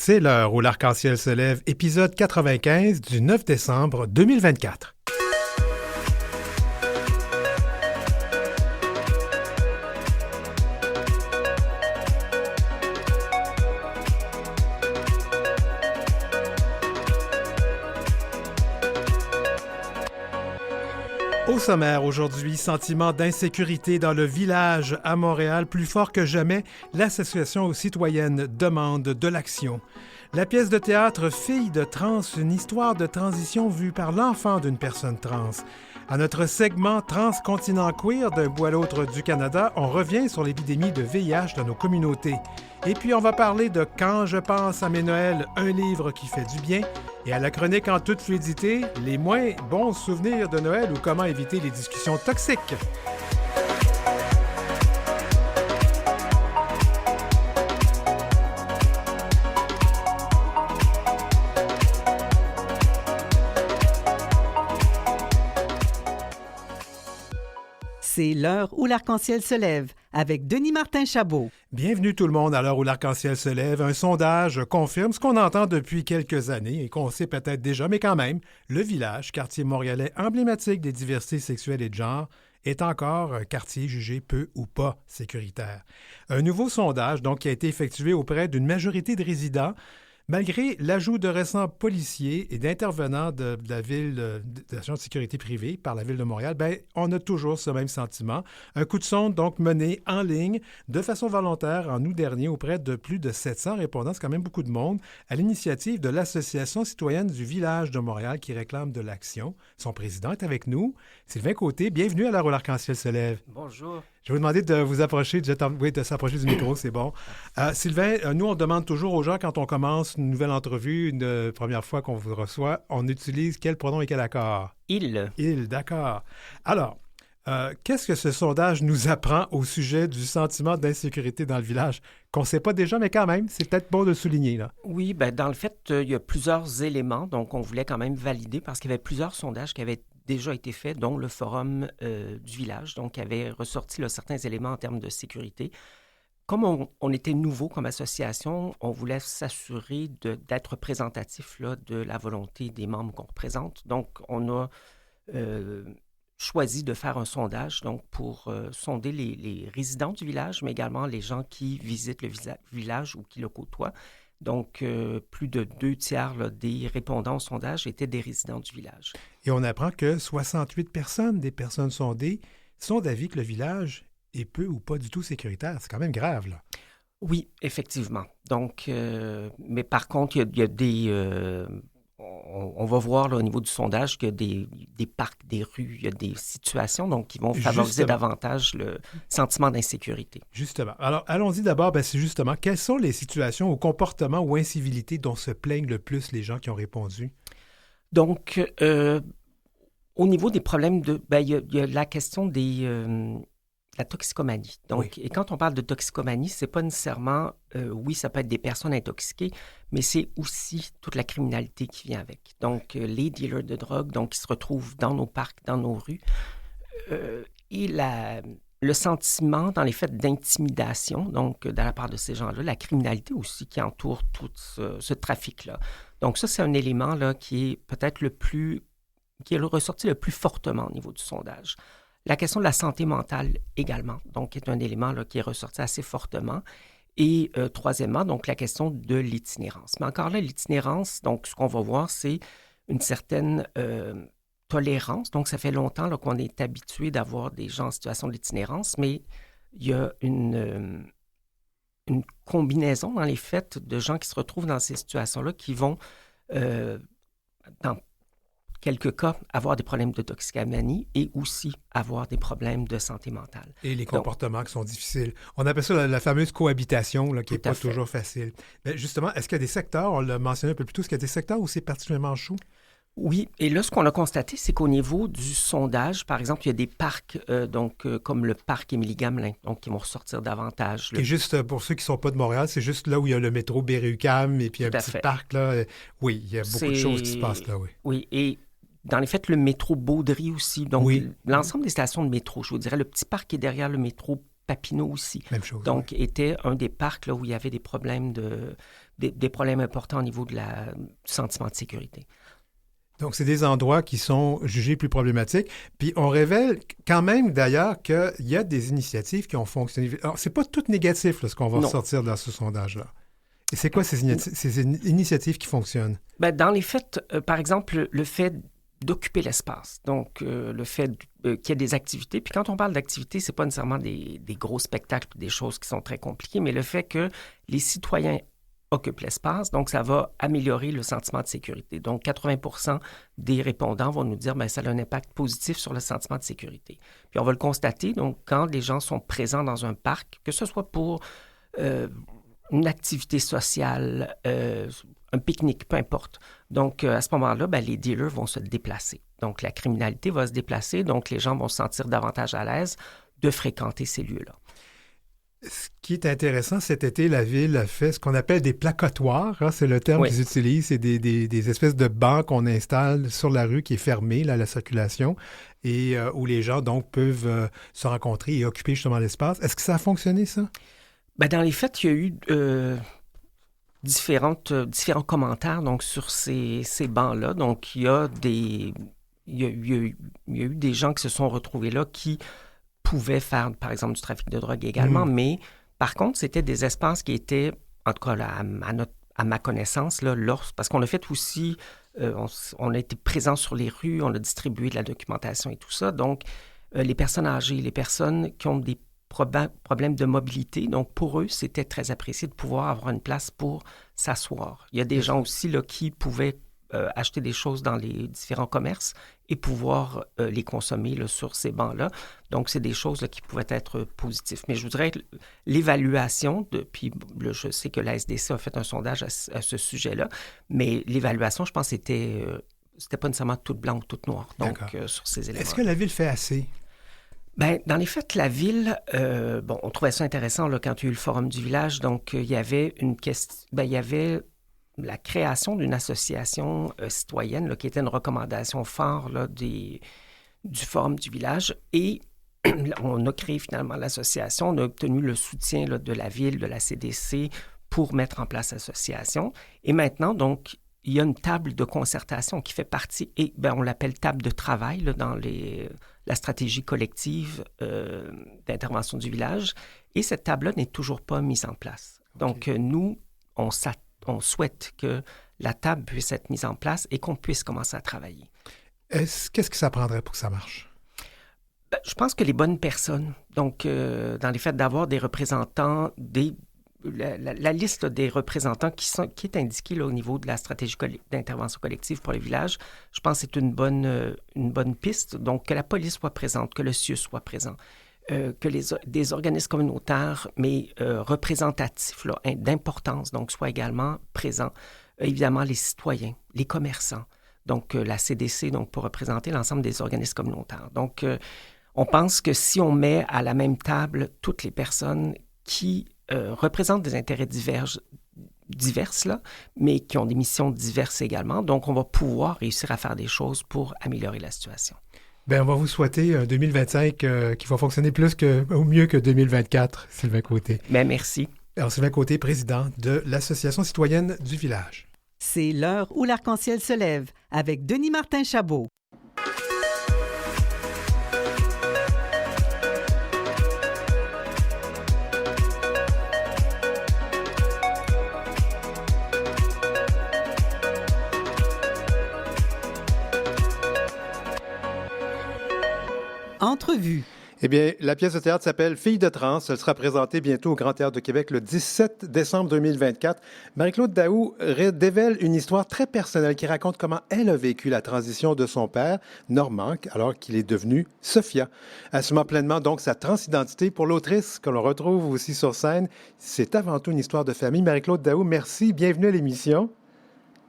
C'est l'heure où l'arc-en-ciel se lève, épisode 95 du 9 décembre 2024. Au sommaire aujourd'hui, sentiment d'insécurité dans le village à Montréal. Plus fort que jamais, l'association citoyenne demande de l'action. La pièce de théâtre Filles de trans, une histoire de transition vue par l'enfant d'une personne trans. À notre segment Transcontinent queer d'un bout à l'autre du Canada, on revient sur l'épidémie de VIH dans nos communautés. Et puis on va parler de Quand je pense à mes Noëls, un livre qui fait du bien, et à la chronique en toute fluidité, les moins bons souvenirs de Noël ou comment éviter les discussions toxiques. C'est l'heure où l'arc-en-ciel se lève avec Denis Martin-Chabot. Bienvenue tout le monde à l'heure où l'arc-en-ciel se lève. Un sondage confirme ce qu'on entend depuis quelques années et qu'on sait peut-être déjà, mais quand même, le village, quartier montréalais emblématique des diversités sexuelles et de genre, est encore un quartier jugé peu ou pas sécuritaire. Un nouveau sondage donc qui a été effectué auprès d'une majorité de résidents. Malgré l'ajout de récents policiers et d'intervenants de la ville, de l'agence de sécurité privée par la Ville de Montréal, on a toujours ce même sentiment. Un coup de sonde donc mené en ligne de façon volontaire en août dernier auprès de plus de 700 répondants, c'est quand même beaucoup de monde, à l'initiative de l'Association citoyenne du village de Montréal qui réclame de l'action. Son président est avec nous, Sylvain Côté. Bienvenue à l'heure où l'arc-en-ciel se lève. Bonjour. Je vais vous demander de vous approcher, de s'approcher du micro, c'est bon. Sylvain, nous, on demande toujours aux gens, quand on commence une nouvelle entrevue, une première fois qu'on vous reçoit, on utilise quel pronom et quel accord? Il. Il, d'accord. Alors, qu'est-ce que ce sondage nous apprend au sujet du sentiment d'insécurité dans le village? Qu'on ne sait pas déjà, mais quand même, c'est peut-être bon de le souligner, là. Oui, dans le fait, il y a plusieurs éléments, donc on voulait quand même valider parce qu'il y avait plusieurs sondages qui avaient déjà été faits, dont le forum du village, donc qui avait ressorti là, certains éléments en termes de sécurité. Comme on était nouveau comme association, on voulait s'assurer d'être représentatif là, de la volonté des membres qu'on représente. Donc, on a choisi de faire un sondage donc, pour sonder les résidents du village, mais également les gens qui visitent le village ou qui le côtoient. Donc, plus de 2/3 là, des répondants au sondage étaient des résidents du village. Et on apprend que 68 personnes des personnes sondées sont d'avis que le village est peu ou pas du tout sécuritaire. C'est quand même grave, là. Oui, effectivement. Donc, mais par contre, il y a des... on va voir là, au niveau du sondage qu'il y a des parcs, des rues, il y a des situations donc, qui vont favoriser davantage le sentiment d'insécurité. Justement. Alors, allons-y d'abord, c'est justement, quelles sont les situations ou comportements ou incivilités dont se plaignent le plus les gens qui ont répondu? Donc, au niveau des problèmes il y a la question la toxicomanie. Donc, oui. Et quand on parle de toxicomanie, c'est pas nécessairement, oui, ça peut être des personnes intoxiquées, mais c'est aussi toute la criminalité qui vient avec. Donc, les dealers de drogue, donc, qui se retrouvent dans nos parcs, dans nos rues, et le sentiment, dans les faits d'intimidation, donc, de la part de ces gens-là, la criminalité aussi qui entoure tout ce trafic-là. Donc, ça, c'est un élément, là, qui est peut-être qui est ressorti le plus fortement au niveau du sondage. La question de la santé mentale également, donc, est un élément là, qui est ressorti assez fortement. Et troisièmement, donc, la question de l'itinérance. Mais encore là, l'itinérance, donc, ce qu'on va voir, c'est une certaine tolérance. Donc, ça fait longtemps là, qu'on est habitué d'avoir des gens en situation d'itinérance, mais il y a une combinaison dans les faits de gens qui se retrouvent dans ces situations-là qui vont, dans quelques cas, avoir des problèmes de toxicomanie et aussi avoir des problèmes de santé mentale. Et les comportements qui sont difficiles. On appelle ça la fameuse cohabitation, là, qui n'est pas toujours facile. Mais justement, est-ce qu'il y a des secteurs, on l'a mentionné un peu plus tôt, est-ce qu'il y a des secteurs où c'est particulièrement chaud? Oui, et là, ce qu'on a constaté, c'est qu'au niveau du sondage, par exemple, il y a des parcs, comme le parc Émilie-Gamelin, donc qui vont ressortir davantage. Et juste pour ceux qui ne sont pas de Montréal, c'est juste là où il y a le métro Berry-UQAM et puis un petit parc, là. Oui, il y a beaucoup de choses qui se passent là, oui. Oui, et dans les faits, le métro Baudry aussi. Donc, l'ensemble des stations de métro, je vous dirais, le petit parc qui est derrière le métro Papineau aussi. Même chose. Donc, était un des parcs là, où il y avait des problèmes des problèmes importants au niveau du sentiment de sécurité. Donc, c'est des endroits qui sont jugés plus problématiques. Puis, on révèle quand même, d'ailleurs, qu'il y a des initiatives qui ont fonctionné. Alors, c'est pas tout négatif, là, ce qu'on va ressortir dans ce sondage-là. Et c'est quoi ces initiatives qui fonctionnent? Bien, dans les faits, par exemple, le fait d'occuper l'espace. Donc, le fait qu'il y ait des activités. Puis quand on parle d'activités, c'est pas nécessairement des gros spectacles, des choses qui sont très compliquées, mais le fait que les citoyens occupent l'espace, donc ça va améliorer le sentiment de sécurité. Donc, 80% des répondants vont nous dire que ça a un impact positif sur le sentiment de sécurité. Puis on va le constater, donc, quand les gens sont présents dans un parc, que ce soit pour une activité sociale, un pique-nique, peu importe. Donc, à ce moment-là, les dealers vont se déplacer. Donc, la criminalité va se déplacer, donc les gens vont se sentir davantage à l'aise de fréquenter ces lieux-là. Ce qui est intéressant, cet été, la Ville a fait ce qu'on appelle des placotoires. Hein, c'est le terme qu'ils utilisent. C'est des espèces de bancs qu'on installe sur la rue qui est fermée là, à la circulation et où les gens donc peuvent se rencontrer et occuper justement l'espace. Est-ce que ça a fonctionné, ça? Bien, dans les faits, il y a eu différents commentaires donc, sur ces bancs-là. Donc, il y a eu des gens qui se sont retrouvés là qui pouvaient faire, par exemple, du trafic de drogue également, mais par contre, c'était des espaces qui étaient, en tout cas là, à ma connaissance, là, parce qu'on a fait aussi, on a été présents sur les rues, on a distribué de la documentation et tout ça. Donc, les personnes âgées, les personnes qui ont des problèmes de mobilité, donc pour eux, c'était très apprécié de pouvoir avoir une place pour s'asseoir. Il y a des gens aussi là, qui pouvaient acheter des choses dans les différents commerces et pouvoir les consommer là, sur ces bancs-là. Donc, c'est des choses là, qui pouvaient être positives. Mais je voudrais que l'évaluation, puis là, je sais que la SDC a fait un sondage à ce sujet-là, mais l'évaluation, je pense, c'était pas nécessairement toute blanc ou toute noire, donc sur ces éléments. Est-ce que la Ville fait assez? Bien, dans les faits, la Ville, on trouvait ça intéressant là, quand il y a eu le Forum du village. Donc, il y avait une question, il y avait la création d'une association citoyenne là, qui était une recommandation phare là, du Forum du village. Et on a créé finalement l'association. On a obtenu le soutien là, de la Ville, de la CDC pour mettre en place l'association. Et maintenant, donc, il y a une table de concertation qui fait partie, et on l'appelle table de travail là, dans la stratégie collective d'intervention du village. Et cette table-là n'est toujours pas mise en place. Okay. Donc, nous, on souhaite que la table puisse être mise en place et qu'on puisse commencer à travailler. Qu'est-ce que ça prendrait pour que ça marche? Je pense que les bonnes personnes, donc dans les faits d'avoir des représentants, la liste des représentants qui est indiquée là, au niveau de la stratégie d'intervention collective pour les villages, je pense que c'est une bonne piste. Donc, que la police soit présente, que le CIUS soit présent, que des organismes communautaires, mais représentatifs là, d'importance, donc soient également présents. Évidemment, les citoyens, les commerçants, donc la CDC, donc pour représenter l'ensemble des organismes communautaires. Donc, on pense que si on met à la même table toutes les personnes qui représentent des intérêts diverses, là, mais qui ont des missions diverses également. Donc, on va pouvoir réussir à faire des choses pour améliorer la situation. Bien, on va vous souhaiter un 2025 qui va fonctionner ou mieux que 2024, Sylvain Côté. Bien, merci. Alors, Sylvain Côté, président de l'Association citoyenne du village. C'est l'heure où l'arc-en-ciel se lève avec Denis Martin-Chabot. Entrevue. Eh bien, la pièce de théâtre s'appelle Filles de trans. Elle sera présentée bientôt au Grand Théâtre de Québec le 17 décembre 2024. Marie-Claude Daou révèle une histoire très personnelle qui raconte comment elle a vécu la transition de son père, Normand, alors qu'il est devenu Sophia. Assumant pleinement donc sa transidentité pour l'autrice que l'on retrouve aussi sur scène. C'est avant tout une histoire de famille. Marie-Claude Daou, merci. Bienvenue à l'émission.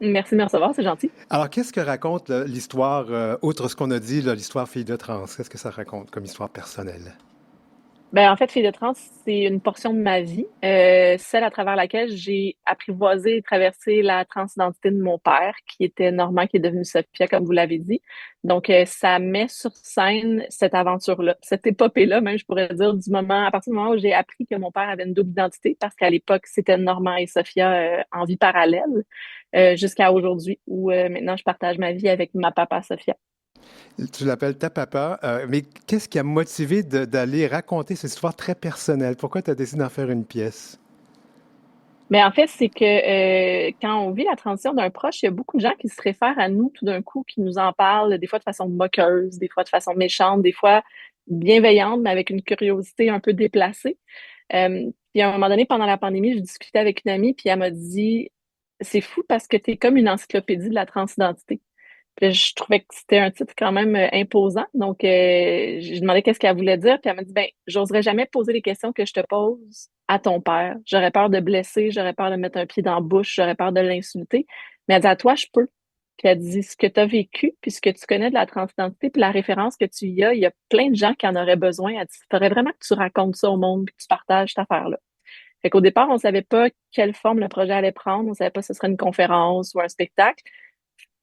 Merci de me recevoir, c'est gentil. Alors, qu'est-ce que raconte l'histoire, outre ce qu'on a dit, l'histoire Filles de trans? Qu'est-ce que ça raconte comme histoire personnelle? Ben, en fait, Fille de trans, c'est une portion de ma vie, celle à travers laquelle j'ai apprivoisé et traversé la transidentité de mon père, qui était Normand, qui est devenu Sophia, comme vous l'avez dit. Donc, ça met sur scène cette aventure-là, cette épopée-là, même, je pourrais dire, à partir du moment où j'ai appris que mon père avait une double identité, parce qu'à l'époque, c'était Normand et Sophia en vie parallèle, jusqu'à aujourd'hui, où maintenant, je partage ma vie avec ma papa, Sophia. Tu l'appelles ta papa, mais qu'est-ce qui a motivé d'aller raconter cette histoire très personnelle? Pourquoi tu as décidé d'en faire une pièce? Mais en fait, c'est que quand on vit la transition d'un proche, il y a beaucoup de gens qui se réfèrent à nous tout d'un coup, qui nous en parlent, des fois de façon moqueuse, des fois de façon méchante, des fois bienveillante, mais avec une curiosité un peu déplacée. Puis à un moment donné, pendant la pandémie, je discutais avec une amie, puis elle m'a dit, c'est fou parce que tu es comme une encyclopédie de la transidentité. Puis je trouvais que c'était un titre quand même imposant. Donc, j'ai demandé qu'est-ce qu'elle voulait dire. Puis elle m'a dit, ben, j'oserais jamais poser les questions que je te pose à ton père. J'aurais peur de blesser, j'aurais peur de mettre un pied dans la bouche, j'aurais peur de l'insulter. Mais elle dit, à toi, je peux. Puis elle dit, ce que tu as vécu, puis ce que tu connais de la transidentité, puis la référence que tu y as, il y a plein de gens qui en auraient besoin. Elle dit, il faudrait vraiment que tu racontes ça au monde, puis que tu partages cette affaire-là. Fait qu'au départ, on savait pas quelle forme le projet allait prendre. On savait pas si ce serait une conférence ou un spectacle.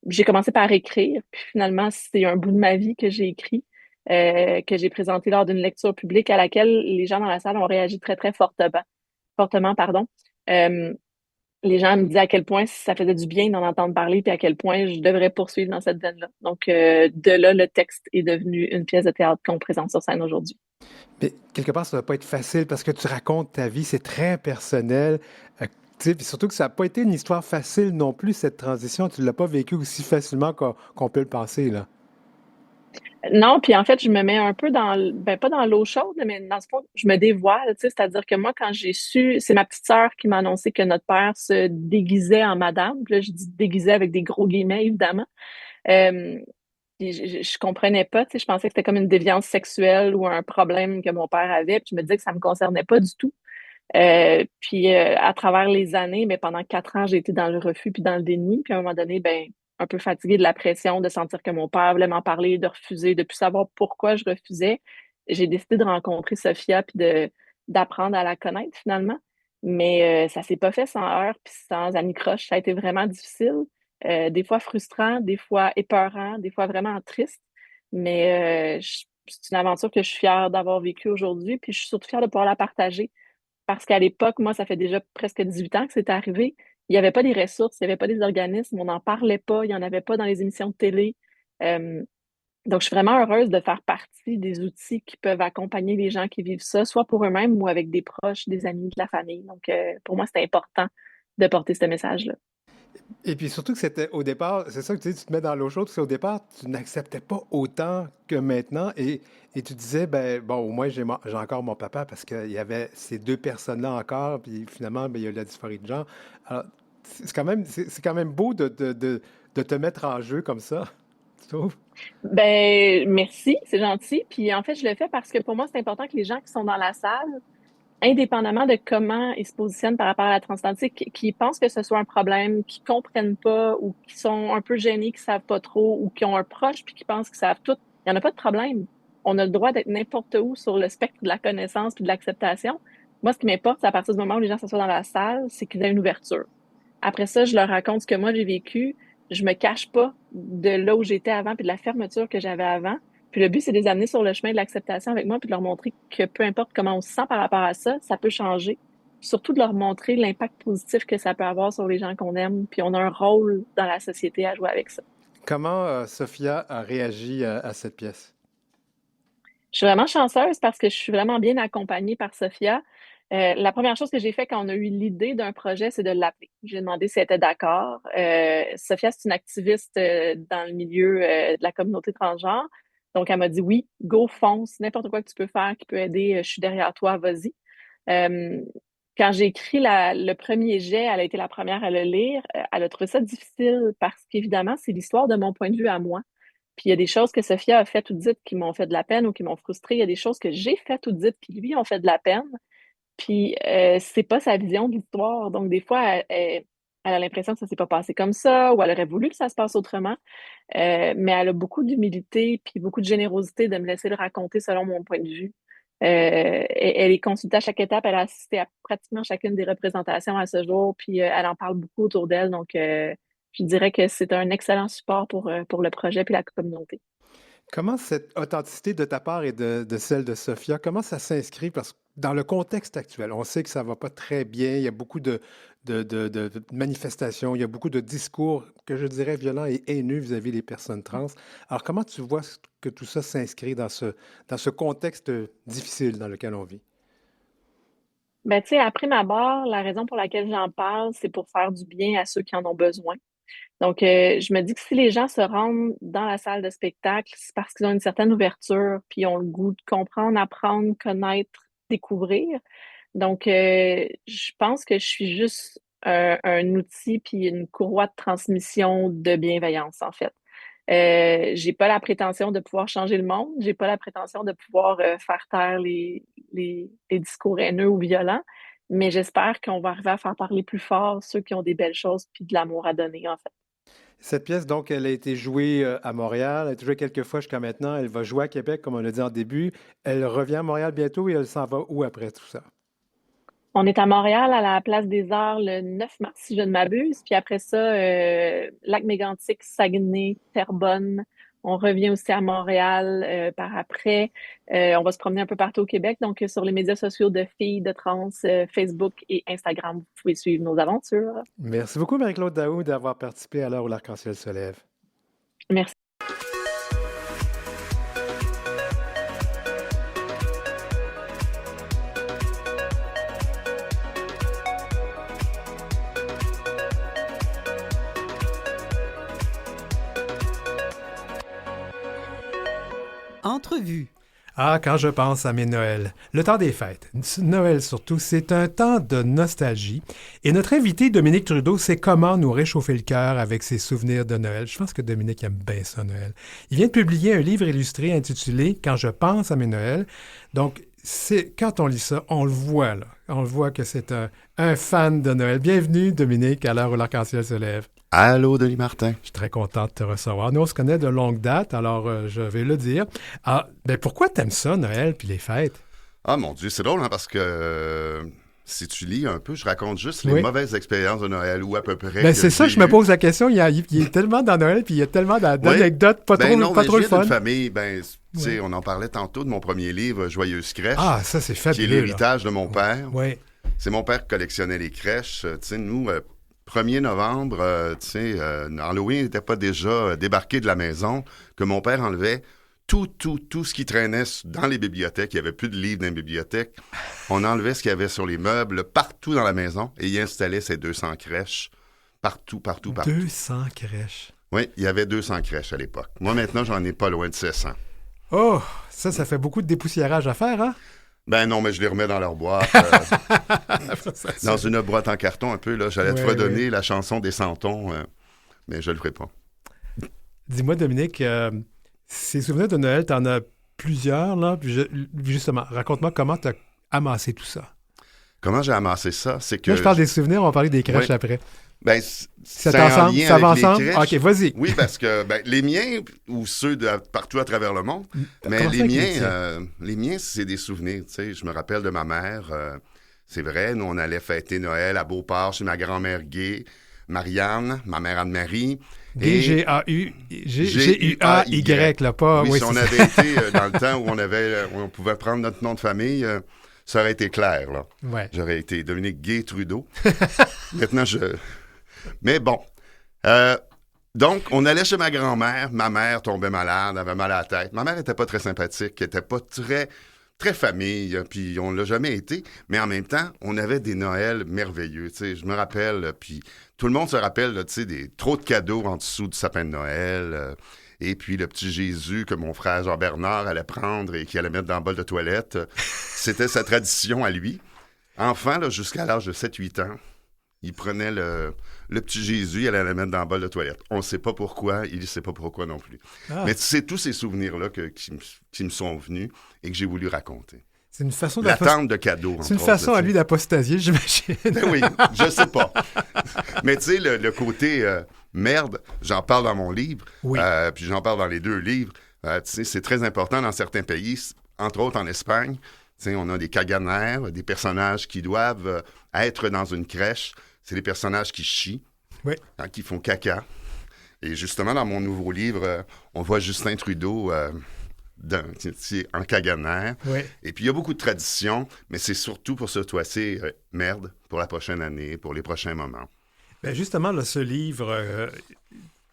J'ai commencé par écrire, puis finalement, c'est un bout de ma vie que j'ai écrit, que j'ai présenté lors d'une lecture publique à laquelle les gens dans la salle ont réagi très, très fortement, pardon. Euh, les gens me disaient à quel point ça faisait du bien d'en entendre parler, puis à quel point je devrais poursuivre dans cette veine-là. Donc, de là, le texte est devenu une pièce de théâtre qu'on présente sur scène aujourd'hui. Mais quelque part, ça ne va pas être facile parce que tu racontes ta vie, c'est très personnel. Tu sais, puis surtout que ça n'a pas été une histoire facile non plus, cette transition. Tu ne l'as pas vécue aussi facilement qu'on peut le penser, là. Non, puis en fait, je me mets un peu ben pas dans l'eau chaude, mais dans ce fond, je me dévoile, tu sais, c'est-à-dire que moi, quand j'ai su, c'est ma petite sœur qui m'a annoncé que notre père se déguisait en madame. Puis là, je dis déguisait avec des gros guillemets, évidemment. Euh, puis je comprenais pas, tu sais, je pensais que c'était comme une déviance sexuelle ou un problème que mon père avait, puis je me disais que ça me concernait pas du tout. Puis à travers les années, mais pendant 4 ans, j'ai été dans le refus puis dans le déni. Puis à un moment donné, ben un peu fatiguée de la pression, de sentir que mon père voulait m'en parler, de refuser, de plus savoir pourquoi je refusais. J'ai décidé de rencontrer Sophia puis de d'apprendre à la connaître finalement. Mais ça s'est pas fait sans heurts puis sans anicroche. Ça a été vraiment difficile, des fois frustrant, des fois épeurant, des fois vraiment triste. Mais c'est une aventure que je suis fière d'avoir vécue aujourd'hui, puis je suis surtout fière de pouvoir la partager parce qu'à l'époque, moi, ça fait déjà presque 18 ans que c'est arrivé. Il n'y avait pas des ressources, il n'y avait pas des organismes, on n'en parlait pas, il n'y en avait pas dans les émissions de télé. Euh, donc, je suis vraiment heureuse de faire partie des outils qui peuvent accompagner les gens qui vivent ça, soit pour eux-mêmes ou avec des proches, des amis, de la famille. Donc, pour moi, c'est important de porter ce message-là. Et puis surtout que c'était au départ, c'est ça que tu dis, tu te mets dans l'eau chaude, parce qu'au départ, tu n'acceptais pas autant que maintenant. Et tu disais, ben bon, au moins j'ai encore mon papa parce qu'il y avait ces deux personnes-là encore, puis finalement, ben, il y a eu la dysphorie de genre. Alors, c'est quand même beau de te mettre en jeu comme ça, tu trouves? Ben, merci, c'est gentil. Puis en fait, je le fais parce que pour moi, c'est important que les gens qui sont dans la salle indépendamment de comment ils se positionnent par rapport à la transidentité, qui pensent que ce soit un problème, qui comprennent pas ou qui sont un peu gênés, qui savent pas trop ou qui ont un proche puis qui pensent qu'ils savent tout, il y en a pas de problème. On a le droit d'être n'importe où sur le spectre de la connaissance puis de l'acceptation. Moi, ce qui m'importe, c'est à partir du moment où les gens s'assoient dans la salle, c'est qu'ils aient une ouverture. Après ça, je leur raconte ce que moi j'ai vécu. Je me cache pas de là où j'étais avant puis de la fermeture que j'avais avant. Puis le but, c'est de les amener sur le chemin de l'acceptation avec moi, puis de leur montrer que peu importe comment on se sent par rapport à ça, ça peut changer. Surtout de leur montrer l'impact positif que ça peut avoir sur les gens qu'on aime, puis on a un rôle dans la société à jouer avec ça. Comment Sophia a réagi à cette pièce? Je suis vraiment chanceuse parce que je suis vraiment bien accompagnée par Sophia. La première chose que j'ai fait quand on a eu l'idée d'un projet, c'est de l'appeler. J'ai demandé si elle était d'accord. Sophia, c'est une activiste dans le milieu de la communauté transgenre. Donc, elle m'a dit oui, go, fonce, n'importe quoi que tu peux faire qui peut aider, je suis derrière toi, vas-y. Euh, Quand j'ai écrit le premier jet, elle a été la première à le lire. Elle a trouvé ça difficile parce qu'évidemment, c'est l'histoire de mon point de vue à moi. Puis il y a des choses que Sophia a faites ou dites qui m'ont fait de la peine ou qui m'ont frustrée. Il y a des choses que j'ai faites ou dites qui lui ont fait de la peine. Puis c'est pas sa vision de l'histoire. Donc des fois, elle a l'impression que ça s'est pas passé comme ça, ou elle aurait voulu que ça se passe autrement. Mais elle a beaucoup d'humilité puis beaucoup de générosité de me laisser le raconter selon mon point de vue. Elle est consultée à chaque étape. Elle a assisté à pratiquement chacune des représentations à ce jour, puis elle en parle beaucoup autour d'elle. Donc, je dirais que c'est un excellent support pour le projet puis la communauté. Comment cette authenticité de ta part et de celle de Sophia, comment ça s'inscrit? Parce que dans le contexte actuel, on sait que ça va pas très bien, il y a beaucoup de manifestations, il y a beaucoup de discours que je dirais violents et haineux vis-à-vis des personnes trans. Alors, comment tu vois que tout ça s'inscrit dans ce contexte difficile dans lequel on vit? Ben, tu sais, à prime abord, la raison pour laquelle j'en parle, c'est pour faire du bien à ceux qui en ont besoin. Donc, je me dis que si les gens se rendent dans la salle de spectacle, c'est parce qu'ils ont une certaine ouverture, puis ont le goût de comprendre, apprendre, connaître, découvrir. Donc, je pense que je suis juste un outil puis une courroie de transmission de bienveillance, en fait. J'ai pas la prétention de pouvoir changer le monde, j'ai pas la prétention de pouvoir faire taire les discours haineux ou violents, mais j'espère qu'on va arriver à faire parler plus fort ceux qui ont des belles choses puis de l'amour à donner, en fait. Cette pièce, donc, elle a été jouée à Montréal, elle a été jouée quelques fois jusqu'à maintenant, elle va jouer à Québec, comme on l'a dit en début. Elle revient à Montréal bientôt et elle s'en va où après tout ça? On est à Montréal, à la Place des Arts, le 9 mars, si je ne m'abuse. Puis après ça, Lac-Mégantic, Saguenay, Terrebonne. On revient aussi à Montréal par après. On va se promener un peu partout au Québec. Donc, sur les médias sociaux de filles, de trans, Facebook et Instagram, vous pouvez suivre nos aventures. Merci beaucoup, Marie-Claude Daou, d'avoir participé à l'heure où l'arc-en-ciel se lève. Merci. Entrevue. Ah, quand je pense à mes Noëls, le temps des fêtes, Noël surtout, c'est un temps de nostalgie. Et notre invité, Dominique Trudeau, sait comment nous réchauffer le cœur avec ses souvenirs de Noël. Je pense que Dominique aime bien ça, Noël. Il vient de publier un livre illustré intitulé « Quand je pense à mes Noëls ». Donc, quand on lit ça, on le voit, là. On le voit que c'est un fan de Noël. Bienvenue, Dominique, à l'heure où l'arc-en-ciel se lève. Allô, Denis Martin. Je suis très content de te recevoir. Nous, on se connaît de longue date, alors je vais le dire. Ah, ben pourquoi t'aimes ça, Noël, puis les fêtes? Ah, mon Dieu, c'est drôle, hein, parce que si tu lis un peu, je raconte juste les mauvaises expériences de Noël, ou à peu près. Ben, c'est ça, je me pose la question. Il est tellement dans Noël, puis il y a tellement d'anecdotes pas trop le fun. D'une famille, tu sais, on en parlait tantôt de mon premier livre, Joyeuse crèche. Ah, ça, c'est fabuleux. Qui est l'héritage de mon père. Oui. C'est mon père qui collectionnait les crèches. Tu sais, nous, 1er novembre, Halloween n'était pas déjà débarqué de la maison, que mon père enlevait tout ce qui traînait dans les bibliothèques. Il n'y avait plus de livres dans les bibliothèques. On enlevait ce qu'il y avait sur les meubles, partout dans la maison, et il installait ses 200 crèches partout. 200 crèches. Oui, il y avait 200 crèches à l'époque. Moi, maintenant, j'en ai pas loin de 700. Oh, ça fait beaucoup de dépoussiérage à faire, hein? Ben non, mais je les remets dans leur boîte. Dans une boîte en carton un peu, là. J'allais te redonner la chanson des Santons, mais je le ferai pas. Dis-moi, Dominique, ces souvenirs de Noël, t'en as plusieurs, là. Puis justement, raconte-moi comment t'as amassé tout ça. Comment j'ai amassé ça? C'est que... Là, je parle des souvenirs, on va parler des crèches après. Ben, ça va ensemble? OK, vas-y. Oui, parce que les miens, ou ceux de partout à travers le monde, mais les miens, c'est des souvenirs. Tu sais, je me rappelle de ma mère. C'est vrai, nous, on allait fêter Noël à Beauport chez ma grand-mère Gay, Marianne, ma mère Anne-Marie. G-U-A-Y, là, pas... Oui, si on avait été dans le temps où on pouvait prendre notre nom de famille... ça aurait été clair, là. Ouais. J'aurais été Dominique Gay Trudeau. Maintenant, Mais bon. Donc, on allait chez ma grand-mère. Ma mère tombait malade, avait mal à la tête. Ma mère n'était pas très sympathique, n'était pas très, très famille, puis on ne l'a jamais été. Mais en même temps, on avait des Noëls merveilleux. Tu sais, je me rappelle, puis tout le monde se rappelle, là, tu sais, trop de cadeaux en dessous du sapin de Noël. Et puis le petit Jésus que mon frère Jean-Bernard allait prendre et qu'il allait mettre dans le bol de toilette. C'était sa tradition à lui. Enfant, là, jusqu'à l'âge de 7-8 ans, il prenait le petit Jésus, il allait le mettre dans le bol de toilette. On ne sait pas pourquoi, il ne sait pas pourquoi non plus. Ah. Mais c'est tous ces souvenirs-là qui me sont venus et que j'ai voulu raconter. C'est une façon l'attente de cadeaux. C'est une façon à lui d'apostasier, j'imagine. Oui, je sais pas. Mais tu sais, le côté merde, j'en parle dans mon livre, oui. Puis j'en parle dans les deux livres. Tu sais, c'est très important dans certains pays, entre autres en Espagne. Tu sais, on a des caganaires, des personnages qui doivent être dans une crèche. C'est des personnages qui chient, Oui. qui font caca. Et justement, dans mon nouveau livre, on voit Justin Trudeau en caganaire. Oui. Et puis, il y a beaucoup de traditions, mais c'est surtout pour se toisser merde pour la prochaine année, pour les prochains moments. Ben justement, là, ce livre,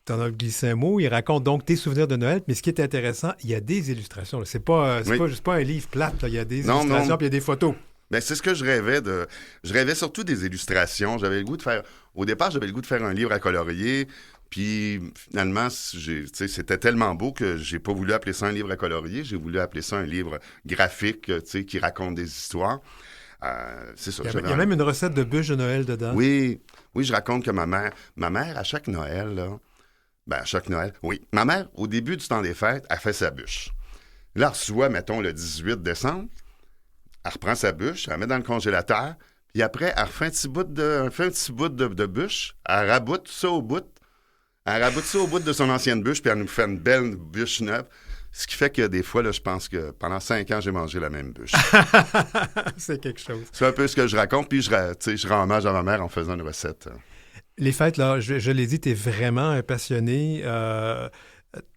tu en as glissé un mot, il raconte donc tes souvenirs de Noël, mais ce qui est intéressant, il y a des illustrations. Là. C'est pas juste pas un livre plate, là. Il y a des illustrations, puis il y a des photos. Ben, c'est ce que je rêvais de. Je rêvais surtout des illustrations. J'avais le goût de faire. Au départ, j'avais le goût de faire un livre à colorier. Puis finalement, c'était tellement beau que j'ai pas voulu appeler ça un livre à colorier. J'ai voulu appeler ça un livre graphique, qui raconte des histoires. C'est ça. Il y a même une recette de bûche de Noël dedans. Oui, je raconte que ma mère, à chaque Noël, ma mère, au début du temps des fêtes, elle fait sa bûche. Là, elle reçoit, mettons, le 18 décembre. Elle reprend sa bûche, elle la met dans le congélateur, puis après, elle refait un petit bout de bûche, elle raboute ça au bout. Elle raboute ça au bout de son ancienne bûche, puis elle nous fait une belle bûche neuve. Ce qui fait que des fois, là, je pense que pendant 5 ans, j'ai mangé la même bûche. C'est quelque chose. C'est un peu ce que je raconte, puis je rends hommage à ma mère en faisant une recette. Les fêtes, là, je l'ai dit, tu es vraiment un passionné.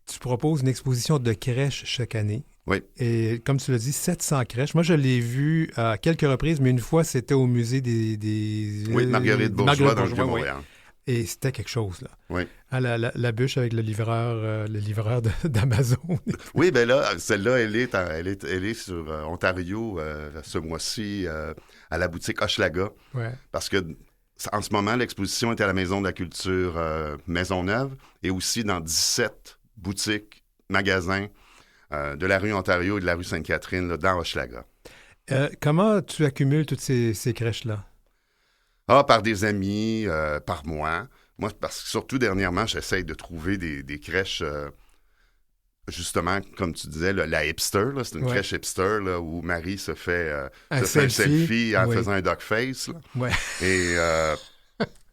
Tu proposes une exposition de crèches chaque année. Oui. Et comme tu l'as dit, 700 crèches. Moi, je l'ai vu à quelques reprises, mais une fois, c'était au musée des Oui, Marguerite Bourgeois dans le Vieux-Montréal. Et c'était quelque chose, là. Oui. Ah, la bûche avec le livreur d'Amazon. Oui, bien là, celle-là, elle est sur Ontario ce mois-ci à la boutique Hochelaga. Ouais. Parce que en ce moment, l'exposition est à la Maison de la Culture Maisonneuve et aussi dans 17 boutiques, magasins de la rue Ontario et de la rue Sainte-Catherine, là, dans Hochelaga. Comment tu accumules toutes ces crèches-là? Par des amis, par moi. Moi, parce que surtout dernièrement, j'essaye de trouver des crèches, justement, comme tu disais, la hipster. Là, c'est une crèche hipster là, où Marie se fait un selfie en faisant un duck face. Là. Ouais. Et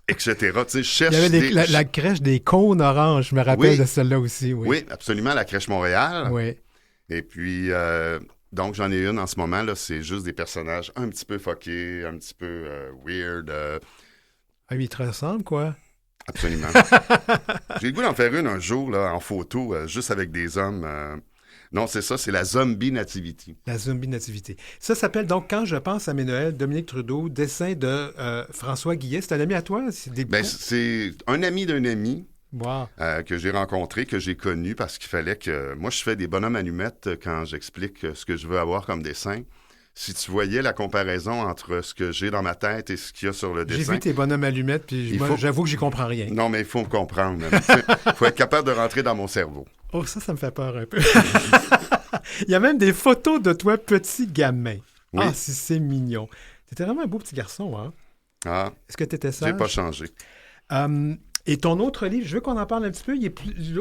etc. Tu sais, je cherche. Il y avait la crèche des cônes oranges, je me rappelle de celle-là aussi. Oui, absolument, la crèche Montréal. Oui. Et puis, donc, j'en ai une en ce moment, là, c'est juste des personnages un petit peu fuckés, un petit peu weird. Ah, ils te ressemblent, quoi? Absolument. J'ai le goût d'en faire une un jour, là, en photo, juste avec des hommes. Non, c'est ça, c'est la Zombie Nativity. La Zombie Nativity. Ça s'appelle donc Quand je pense à mes Noëls, Dominique Trudeau, dessin de François Guillet. C'est un ami à toi? C'est un ami d'un ami. Wow. Que j'ai rencontré, que j'ai connu parce qu'il fallait que... Moi, je fais des bonhommes allumettes quand j'explique ce que je veux avoir comme dessin. Si tu voyais la comparaison entre ce que j'ai dans ma tête et ce qu'il y a sur le dessin... J'ai vu tes bonhommes allumettes, puis j'avoue que j'y comprends rien. Non, mais il faut me comprendre. Il faut être capable de rentrer dans mon cerveau. Oh, ça me fait peur un peu. Il y a même des photos de toi, petit gamin. Oui. Ah, si c'est mignon. T'étais vraiment un beau petit garçon, hein? Ah. Est-ce que t'étais sage? J'ai pas changé. Et ton autre livre, je veux qu'on en parle un petit peu.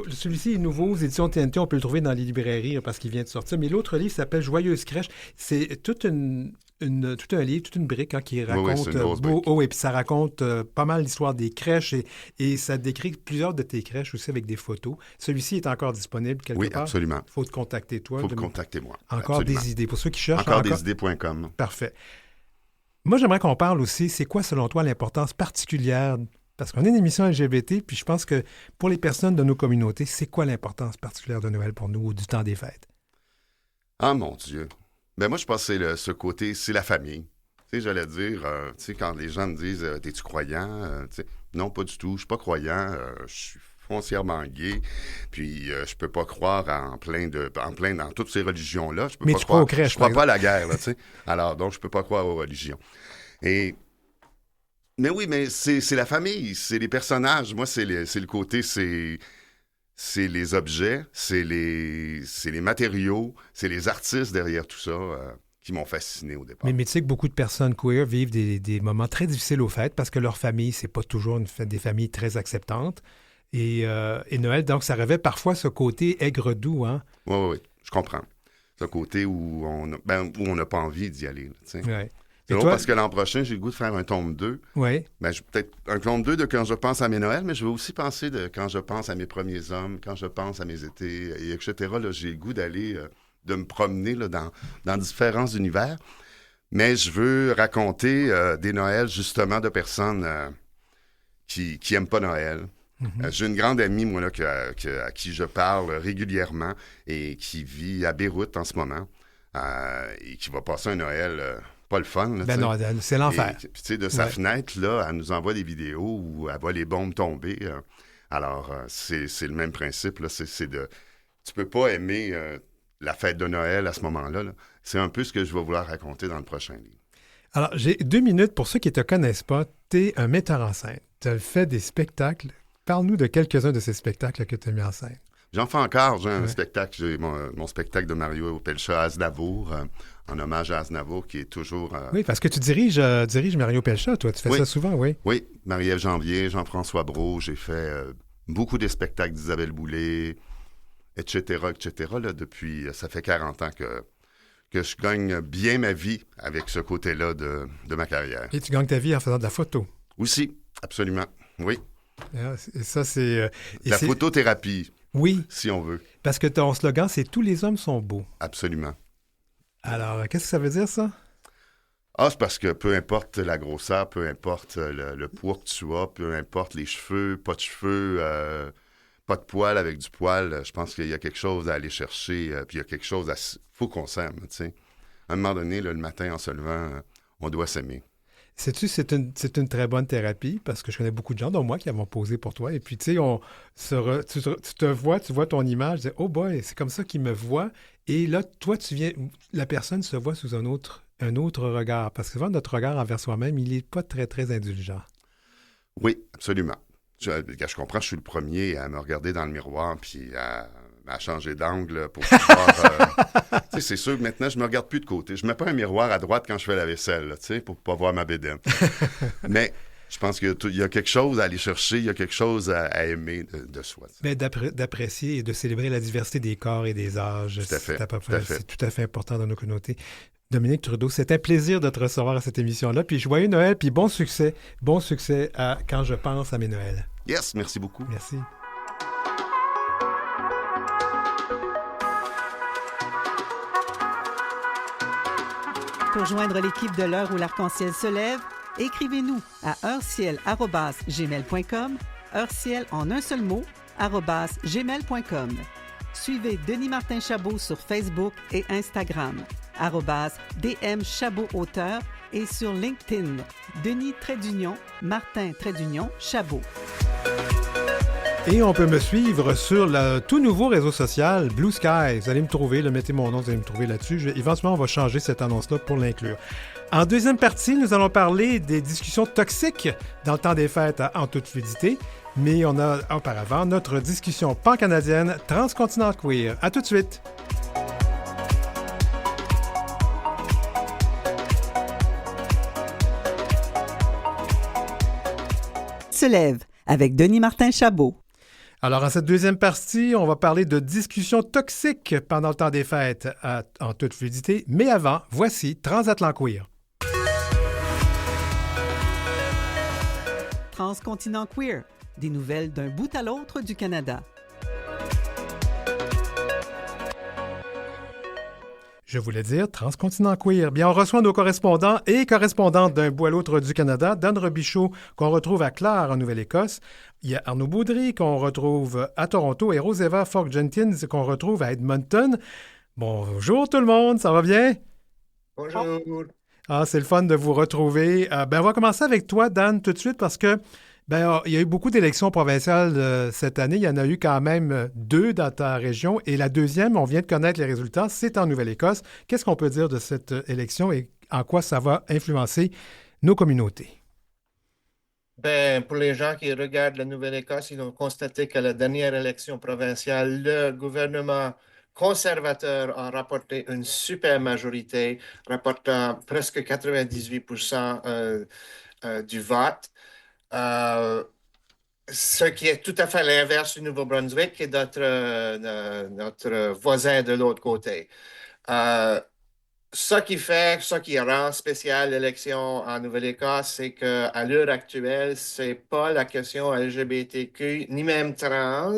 Celui-ci est nouveau aux éditions TNT. On peut le trouver dans les librairies parce qu'il vient de sortir. Mais l'autre livre s'appelle Joyeuse crèche. C'est tout un livre, toute une brique qui raconte... et puis ça raconte pas mal l'histoire des crèches et ça décrit plusieurs de tes crèches aussi avec des photos. Celui-ci est encore disponible quelque part. Oui, absolument. Il faut te contacter toi. Il faut me contacter moi. Encore absolument. Des idées. Pour ceux qui cherchent... Encoredesidées.com. Parfait. Moi, j'aimerais qu'on parle aussi, c'est quoi selon toi l'importance particulière... Parce qu'on est une émission LGBT, puis je pense que pour les personnes de nos communautés, c'est quoi l'importance particulière de Noël pour nous ou du temps des fêtes? Ah, mon Dieu! Ben moi, je pense que c'est ce côté, c'est la famille. Tu sais, j'allais dire, tu sais, quand les gens me disent « T'es-tu croyant? » Non, pas du tout. Je suis pas croyant. Je suis foncièrement gay. Puis, je peux pas croire en plein dans toutes ces religions-là. Je peux mais pas tu croire, crois aux crèches, je crois pas à la guerre, là, tu sais. Alors, donc, je peux pas croire aux religions. Mais oui, mais c'est la famille, c'est les personnages. Moi, c'est le côté, c'est les objets, c'est les matériaux, c'est les artistes derrière tout ça qui m'ont fasciné au départ. Mais tu sais que beaucoup de personnes queer vivent des moments très difficiles aux fêtes parce que leur famille, c'est pas toujours des familles très acceptantes. Et Noël, donc, ça revêt parfois ce côté aigre-doux, hein? Oui, je comprends. Ce côté où on n'a pas envie d'y aller, tu sais. Ouais. C'est drôle parce que l'an prochain, j'ai le goût de faire un tome 2. Oui. Ben, peut-être un tome 2 de quand je pense à mes Noëls, mais je vais aussi penser de quand je pense à mes premiers hommes, quand je pense à mes étés, et etc. Là, j'ai le goût d'aller de me promener là, dans différents univers. Mais je veux raconter des Noëls, justement, de personnes qui n'aiment pas Noël. J'ai une grande amie, moi, là, à qui je parle régulièrement et qui vit à Beyrouth en ce moment et qui va passer un Noël pas le fun. Là, non, c'est l'enfer. Puis, tu sais, de sa fenêtre, là, elle nous envoie des vidéos où elle voit les bombes tomber. Alors, c'est le même principe, là. C'est de... Tu peux pas aimer la fête de Noël à ce moment-là. Là. C'est un peu ce que je vais vouloir raconter dans le prochain livre. Alors, j'ai 2 minutes pour ceux qui ne te connaissent pas. Tu es un metteur en scène. Tu as fait des spectacles. Parle-nous de quelques-uns de ces spectacles que tu as mis en scène. J'en fais encore. J'ai un spectacle. J'ai mon spectacle de Mario Pelcha à Aznavour, en hommage à Aznavour, qui est toujours... Oui, parce que tu diriges Mario Pelcha, toi. Tu fais ça souvent, oui. Oui, Marie-Ève Janvier, Jean-François Brault. J'ai fait beaucoup de spectacles d'Isabelle Boulay, etc., etc. Là, depuis... Ça fait 40 ans que je gagne bien ma vie avec ce côté-là de ma carrière. Et tu gagnes ta vie en faisant de la photo. Aussi, absolument, oui. Et ça, c'est... la photothérapie, oui, si on veut. Parce que ton slogan, c'est « Tous les hommes sont beaux ». Absolument. Alors, qu'est-ce que ça veut dire, ça? C'est parce que peu importe la grosseur, peu importe le poids que tu as, peu importe les cheveux, pas de poil avec du poil, je pense qu'il y a quelque chose à aller chercher, puis il y a quelque chose faut qu'on s'aime, tu sais. À un moment donné, là, le matin, en se levant, on doit s'aimer. Sais-tu, c'est une très bonne thérapie parce que je connais beaucoup de gens, dont moi, qui avons posé pour toi. Et puis, tu sais, tu vois ton image, tu dis, oh boy, c'est comme ça qu'il me voit. Et là, toi, la personne se voit sous un autre regard. Parce que souvent, notre regard envers soi-même, il n'est pas très, très indulgent. Oui, absolument. Je comprends, je suis le premier à me regarder dans le miroir puis à changer d'angle pour pouvoir... tu sais, c'est sûr que maintenant, je me regarde plus de côté. Je mets pas un miroir à droite quand je fais la vaisselle, tu sais, pour pas voir ma bédaine. Mais je pense qu'il y a quelque chose à aller chercher, il y a quelque chose à aimer de soi. Mais d'apprécier et de célébrer la diversité des corps et des âges. Tout à fait. C'est tout à fait important dans nos communautés. Dominique Trudeau, c'est un plaisir de te recevoir à cette émission-là. Puis joyeux Noël, puis bon succès à Quand je pense à mes Noëls. Yes, merci beaucoup. Merci. Pour joindre l'équipe de l'heure où l'arc-en-ciel se lève, écrivez-nous à heureciel@gmail.com, heureciel en un seul mot, @gmail.com. Suivez Denis Martin Chabot sur Facebook et Instagram, @DM Chabot Auteur et sur LinkedIn, Denis Martin Chabot. Et on peut me suivre sur le tout nouveau réseau social Blue Sky. Vous allez me trouver, mettez mon nom, vous allez me trouver là-dessus. Éventuellement, on va changer cette annonce-là pour l'inclure. En deuxième partie, nous allons parler des discussions toxiques dans le temps des fêtes en toute fluidité. Mais on a auparavant notre discussion pan-canadienne transcontinentale queer. À tout de suite! Se lève avec Denis Martin Chabot. Alors, en cette deuxième partie, on va parler de discussions toxiques pendant le temps des fêtes en toute fluidité. Mais avant, voici Transatlant Queer. Transcontinent Queer, des nouvelles d'un bout à l'autre du Canada. Je voulais dire Transcontinent Queer. Bien, on reçoit nos correspondants et correspondantes d'un bout à l'autre du Canada. Dan Robichaud, qu'on retrouve à Clare, en Nouvelle-Écosse. Il y a Arnaud Boudry, qu'on retrouve à Toronto, et Roseva Falk-Jenkins, qu'on retrouve à Edmonton. Bonjour tout le monde, ça va bien? Bonjour. Ah, c'est le fun de vous retrouver. On va commencer avec toi, Dan, tout de suite, parce que il y a eu beaucoup d'élections provinciales cette année. Il y en a eu quand même 2 dans ta région. Et la deuxième, on vient de connaître les résultats, c'est en Nouvelle-Écosse. Qu'est-ce qu'on peut dire de cette élection et en quoi ça va influencer nos communautés? Pour les gens qui regardent la Nouvelle-Écosse, ils ont constaté que la dernière élection provinciale, le gouvernement conservateur a rapporté une super majorité, rapportant presque 98% du vote. Ce qui est tout à fait l'inverse du Nouveau-Brunswick, qui est notre voisin de l'autre côté. Ce qui rend spécial l'élection en Nouvelle-Écosse, c'est qu'à l'heure actuelle, c'est pas la question LGBTQ, ni même trans,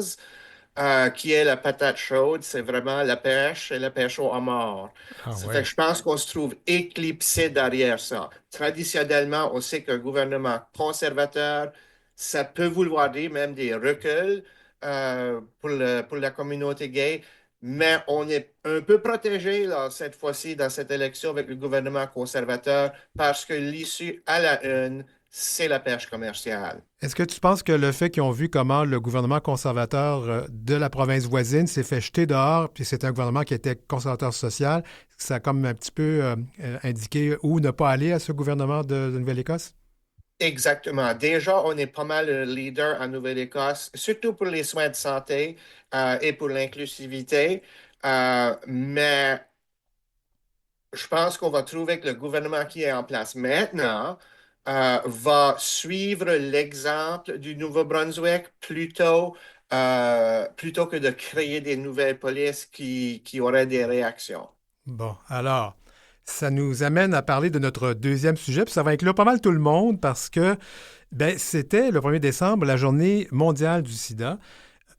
qui est la patate chaude, c'est vraiment la pêche et la pêche au homard. Ah Ça fait ouais. que je pense qu'on se trouve éclipsé derrière ça. Traditionnellement, on sait qu'un gouvernement conservateur, ça peut vouloir dire même des reculs pour la communauté gay, mais on est un peu protégé là, cette fois-ci dans cette élection avec le gouvernement conservateur parce que l'issue à la une, c'est la pêche commerciale. Est-ce que tu penses que le fait qu'ils ont vu comment le gouvernement conservateur de la province voisine s'est fait jeter dehors, puis c'était un gouvernement qui était conservateur social, ça a comme un petit peu indiqué où ne pas aller à ce gouvernement de Nouvelle-Écosse? Exactement. Déjà, on est pas mal leader en Nouvelle-Écosse, surtout pour les soins de santé et pour l'inclusivité. Mais je pense qu'on va trouver que le gouvernement qui est en place maintenant va suivre l'exemple du Nouveau-Brunswick plutôt que de créer des nouvelles polices qui auraient des réactions. Bon, alors, ça nous amène à parler de notre deuxième sujet, puis ça va inclure pas mal tout le monde parce que ben, c'était le 1er décembre, la journée mondiale du sida.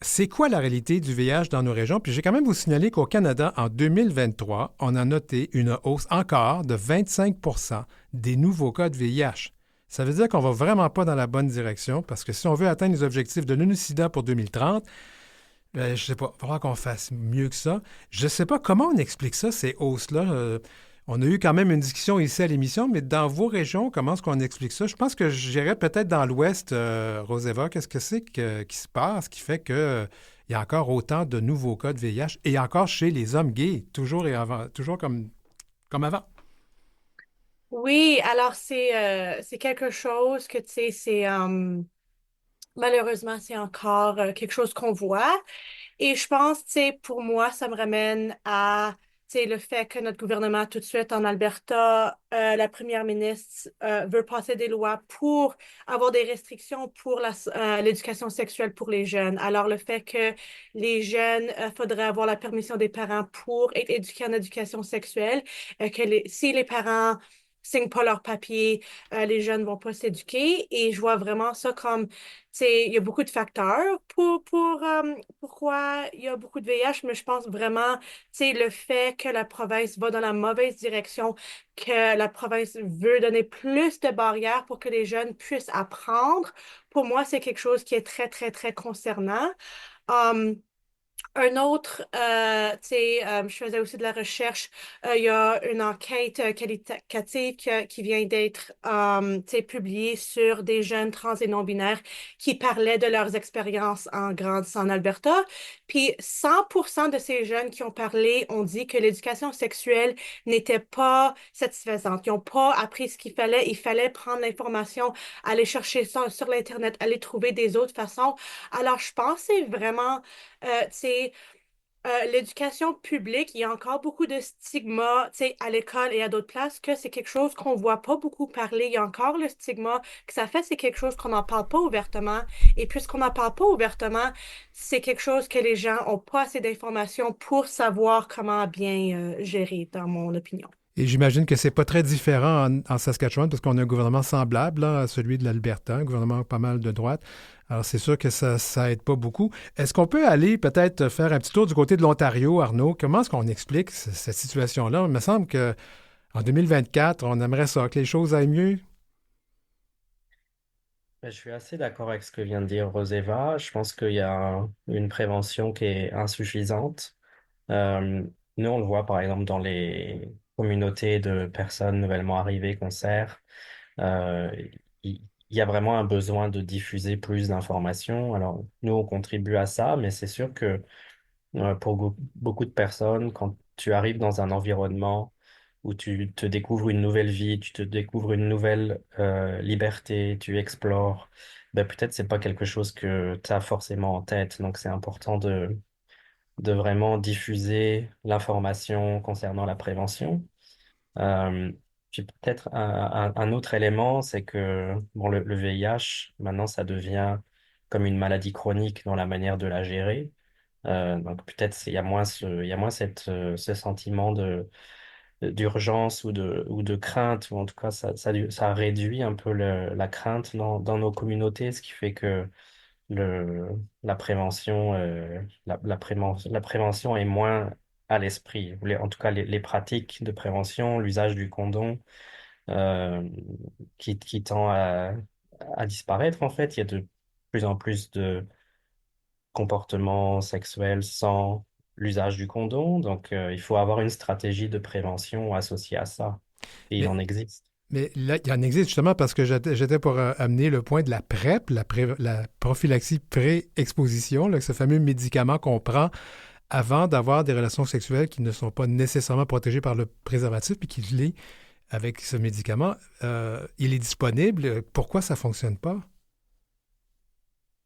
C'est quoi la réalité du VIH dans nos régions? Puis j'ai quand même vous signaler qu'au Canada, en 2023, on a noté une hausse encore de 25 des nouveaux cas de VIH. Ça veut dire qu'on va vraiment pas dans la bonne direction parce que si on veut atteindre les objectifs de l'ONU-SIDA pour 2030, ben, je sais pas, il va falloir qu'on fasse mieux que ça. Je sais pas comment on explique ça, ces hausses-là. On a eu quand même une discussion ici à l'émission, mais dans vos régions, comment est-ce qu'on explique ça? Je pense que j'irais peut-être dans l'Ouest, Roseva. Qu'est-ce que c'est qui se passe qui fait qu'il y a encore autant de nouveaux cas de VIH et encore chez les hommes gays, toujours et avant, toujours comme avant? Oui, alors c'est quelque chose que, tu sais, malheureusement, c'est encore quelque chose qu'on voit. Et je pense, tu sais, pour moi, ça me ramène à, tu sais, le fait que notre gouvernement, tout de suite en Alberta, la première ministre veut passer des lois pour avoir des restrictions pour l'éducation sexuelle pour les jeunes. Alors, le fait que les jeunes, faudrait avoir la permission des parents pour être éduqués en éducation sexuelle, si les parents signent pas leurs papiers, les jeunes vont pas s'éduquer. Et je vois vraiment ça comme, tu sais, il y a beaucoup de facteurs pourquoi il y a beaucoup de VIH, mais je pense vraiment, tu sais, le fait que la province va dans la mauvaise direction, que la province veut donner plus de barrières pour que les jeunes puissent apprendre, pour moi, c'est quelque chose qui est très, très, très concernant. Um, un autre, tu sais, je faisais aussi de la recherche. Il y a une enquête qualitative qui vient d'être, tu sais, publiée sur des jeunes trans et non-binaires qui parlaient de leurs expériences en grandissant en Alberta. Puis 100% de ces jeunes qui ont parlé ont dit que l'éducation sexuelle n'était pas satisfaisante. Ils n'ont pas appris ce qu'il fallait. Il fallait prendre l'information, aller chercher ça sur l'Internet, aller trouver des autres façons. Alors, je pense que c'est vraiment tu sais, l'éducation publique, il y a encore beaucoup de stigma, tu sais, à l'école et à d'autres places, que c'est quelque chose qu'on voit pas beaucoup parler. Il y a encore le stigma que ça fait, c'est quelque chose qu'on n'en parle pas ouvertement. Et puisqu'on n'en parle pas ouvertement, c'est quelque chose que les gens ont pas assez d'informations pour savoir comment bien gérer, dans mon opinion. Et j'imagine que c'est pas très différent en Saskatchewan parce qu'on a un gouvernement semblable là, à celui de l'Alberta, un gouvernement pas mal de droite. Alors c'est sûr que ça aide pas beaucoup. Est-ce qu'on peut aller peut-être faire un petit tour du côté de l'Ontario, Arnaud? Comment est-ce qu'on explique cette situation-là? Il me semble que en 2024, on aimerait ça, que les choses aillent mieux. Je suis assez d'accord avec ce que vient de dire Roseva. Je pense qu'il y a une prévention qui est insuffisante. Euh, Nous, on le voit par exemple dans les communautés de personnes nouvellement arrivées qu'on sert. Euh, il y a vraiment un besoin de diffuser plus d'informations. Alors, nous, on contribue à ça, mais c'est sûr que pour beaucoup de personnes, quand tu arrives dans un environnement où tu te découvres une nouvelle vie, tu te découvres une nouvelle liberté, tu explores, ben peut-être c'est pas quelque chose que tu as forcément en tête. Donc c'est important de vraiment diffuser l'information concernant la prévention. Euh, Puis peut-être un autre élément, c'est que bon, le VIH, maintenant, ça devient comme une maladie chronique dans la manière de la gérer. Donc peut-être il y a moins ce sentiment d'urgence ou de crainte, ou en tout cas ça réduit un peu la crainte dans nos communautés, ce qui fait que le, la prévention, la prévention est moins à l'esprit. En tout cas, les pratiques de prévention, l'usage du condom, euh, qui tend à disparaître, en fait. Il y a de plus en plus de comportements sexuels sans l'usage du condom. Donc, il faut avoir une stratégie de prévention associée à ça. Et il Mais, en existe. mais là, il y en existe justement parce que j'étais pour amener le point de la PrEP, la prophylaxie pré-exposition, là, ce fameux médicament qu'on prend avant d'avoir des relations sexuelles qui ne sont pas nécessairement protégées par le préservatif puis qui l'est avec ce médicament. Il est disponible. Pourquoi ça ne fonctionne pas?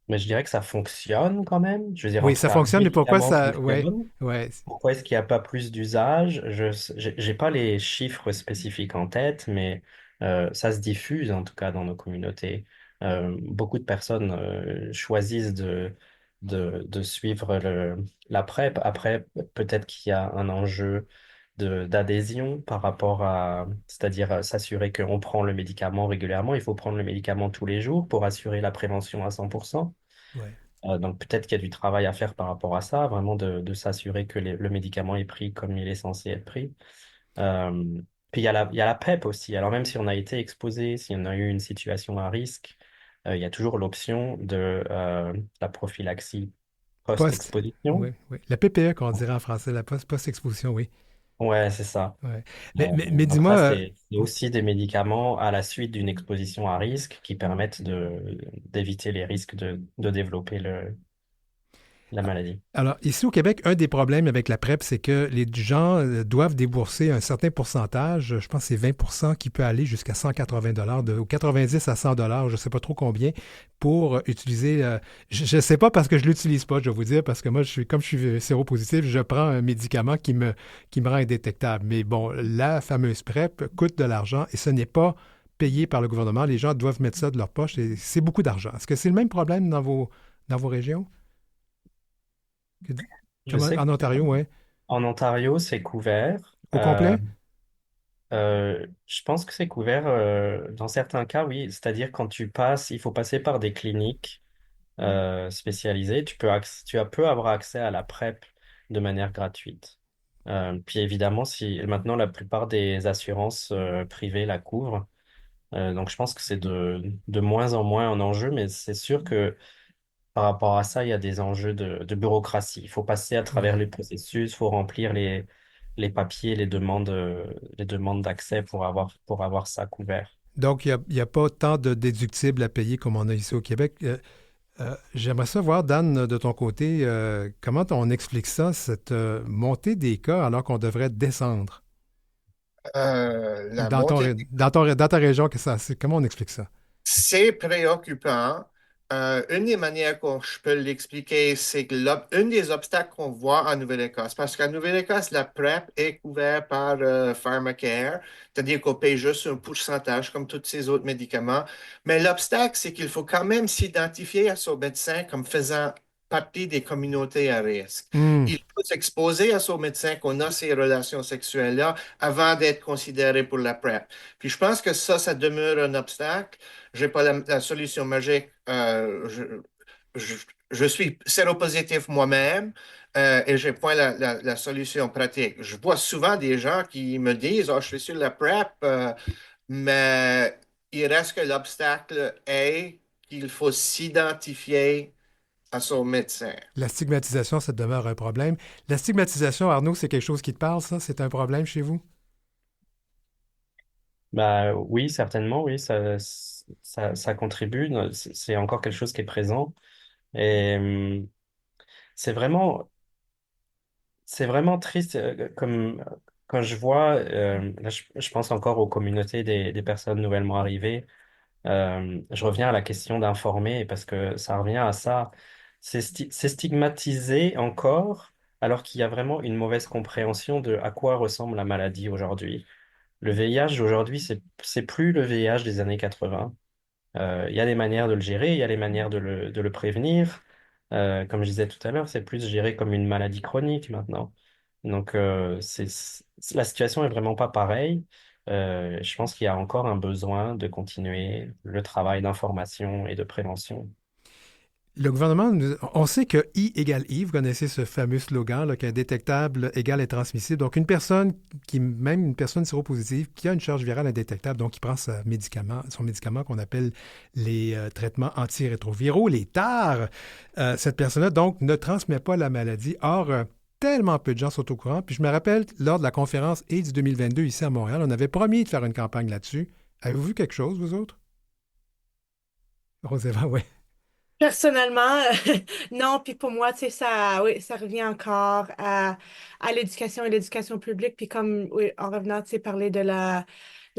Mais je dirais que ça fonctionne quand même. Je veux dire, en Oui, tout ça cas, fonctionne, mais pourquoi médicament ça... Ouais, fonctionne. ouais. Pourquoi est-ce qu'il n'y a pas plus d'usage? J'ai pas les chiffres spécifiques en tête, mais ça se diffuse en tout cas dans nos communautés. Beaucoup de personnes choisissent de suivre la PrEP. Après, peut-être qu'il y a un enjeu d'adhésion par rapport à, c'est-à-dire s'assurer qu'on prend le médicament régulièrement. Il faut prendre le médicament tous les jours pour assurer la prévention à 100%. Ouais. Donc peut-être qu'il y a du travail à faire par rapport à ça, vraiment de s'assurer que le médicament est pris comme il est censé être pris. Euh, Puis il y a la PrEP aussi. Alors même si on a été exposé, si on a eu une situation à risque, il y a toujours l'option de la prophylaxie Post. post-exposition. Oui, oui. La PPE, qu'on dirait en français, la post-exposition, oui. Ouais, c'est ça. Ouais. Mais Donc dis-moi, ça, c'est aussi des médicaments à la suite d'une exposition à risque qui permettent d'éviter les risques de développer la maladie. alors, ici au Québec, un des problèmes avec la PrEP, c'est que les gens doivent débourser un certain pourcentage, je pense que c'est 20 qui peut aller jusqu'à 180 ou 90 à 100 je ne sais pas trop combien, pour utiliser. Je ne sais pas parce que je ne l'utilise pas, je vais vous dire, parce que moi, comme je suis séropositif, je prends un médicament qui me rend indétectable. Mais bon, la fameuse PrEP coûte de l'argent et ce n'est pas payé par le gouvernement. Les gens doivent mettre ça de leur poche et c'est beaucoup d'argent. Est-ce que c'est le même problème dans vos régions? Je Comme sais en Ontario, oui. qu'en Ontario, c'est couvert. Au complet? Je pense que c'est couvert dans certains cas, oui. C'est-à-dire quand tu passes, il faut passer par des cliniques spécialisées. Tu peux avoir accès à la PrEP de manière gratuite. Puis évidemment, si maintenant la plupart des assurances privées la couvrent, donc je pense que c'est de moins en moins un enjeu, mais c'est sûr que par rapport à ça, il y a des enjeux de bureaucratie. Il faut passer à travers Ouais. les processus, il faut remplir les papiers, les demandes d'accès pour avoir ça couvert. Donc, il y a pas tant de déductibles à payer comme on a ici au Québec. J'aimerais savoir, Dan, de ton côté, comment on explique ça, cette montée des cas alors qu'on devrait descendre La dans ton, montée ré- dans ton, ré- dans ta région, comment on explique ça? C'est préoccupant. Une des manières qu'on je peux l'expliquer, c'est que une des obstacles qu'on voit en Nouvelle-Écosse, parce qu'en Nouvelle-Écosse, la PrEP est couverte par Pharmacare, c'est-à-dire qu'on paye juste un pourcentage comme tous ces autres médicaments. Mais l'obstacle, c'est qu'il faut quand même s'identifier à son médecin comme faisant partie des communautés à risque. Hmm. Il faut s'exposer à son médecin qu'on a ces relations sexuelles-là avant d'être considéré pour la PrEP. Puis je pense que ça demeure un obstacle. J'ai pas la solution magique. Je, je suis séropositif moi-même et j'ai point la solution pratique. Je vois souvent des gens qui me disent, oh, je suis sur la PrEP, mais il reste que l'obstacle est qu'il faut s'identifier à son médecin. La stigmatisation, ça demeure un problème. La stigmatisation, Arnaud, c'est quelque chose qui te parle, ça? C'est un problème chez vous? Bah oui, certainement, oui, ça contribue. C'est encore quelque chose qui est présent. Et c'est vraiment, c'est vraiment triste comme quand je vois, là, je pense encore aux communautés des personnes nouvellement arrivées. Je reviens à la question d'informer parce que ça revient à ça. C'est stigmatisé encore alors qu'il y a vraiment une mauvaise compréhension de à quoi ressemble la maladie aujourd'hui. Le VIH d'aujourd'hui, c'est plus le VIH des années 80. Il y a des manières de le gérer, il y a des manières de le prévenir. Comme je disais tout à l'heure, c'est plus géré comme une maladie chronique maintenant. Donc, la situation est vraiment pas pareille. Je pense qu'il y a encore un besoin de continuer le travail d'information et de prévention. Le gouvernement, on sait que I égale I, vous connaissez ce fameux slogan, là, qu'indétectable égale intransmissible. Donc, même une personne séropositive qui a une charge virale indétectable, donc qui prend son médicament qu'on appelle les traitements antirétroviraux, les TAR, cette personne-là, donc, ne transmet pas la maladie. Or, tellement peu de gens sont au courant. Puis je me rappelle, lors de la conférence AIDS 2022 ici à Montréal, on avait promis de faire une campagne là-dessus. Avez-vous vu quelque chose, vous autres? Roséva, oui. Personnellement, non, puis pour moi, tu sais, ça, oui, ça revient encore à l'éducation et l'éducation publique, puis comme, oui, en revenant, tu sais, parler de la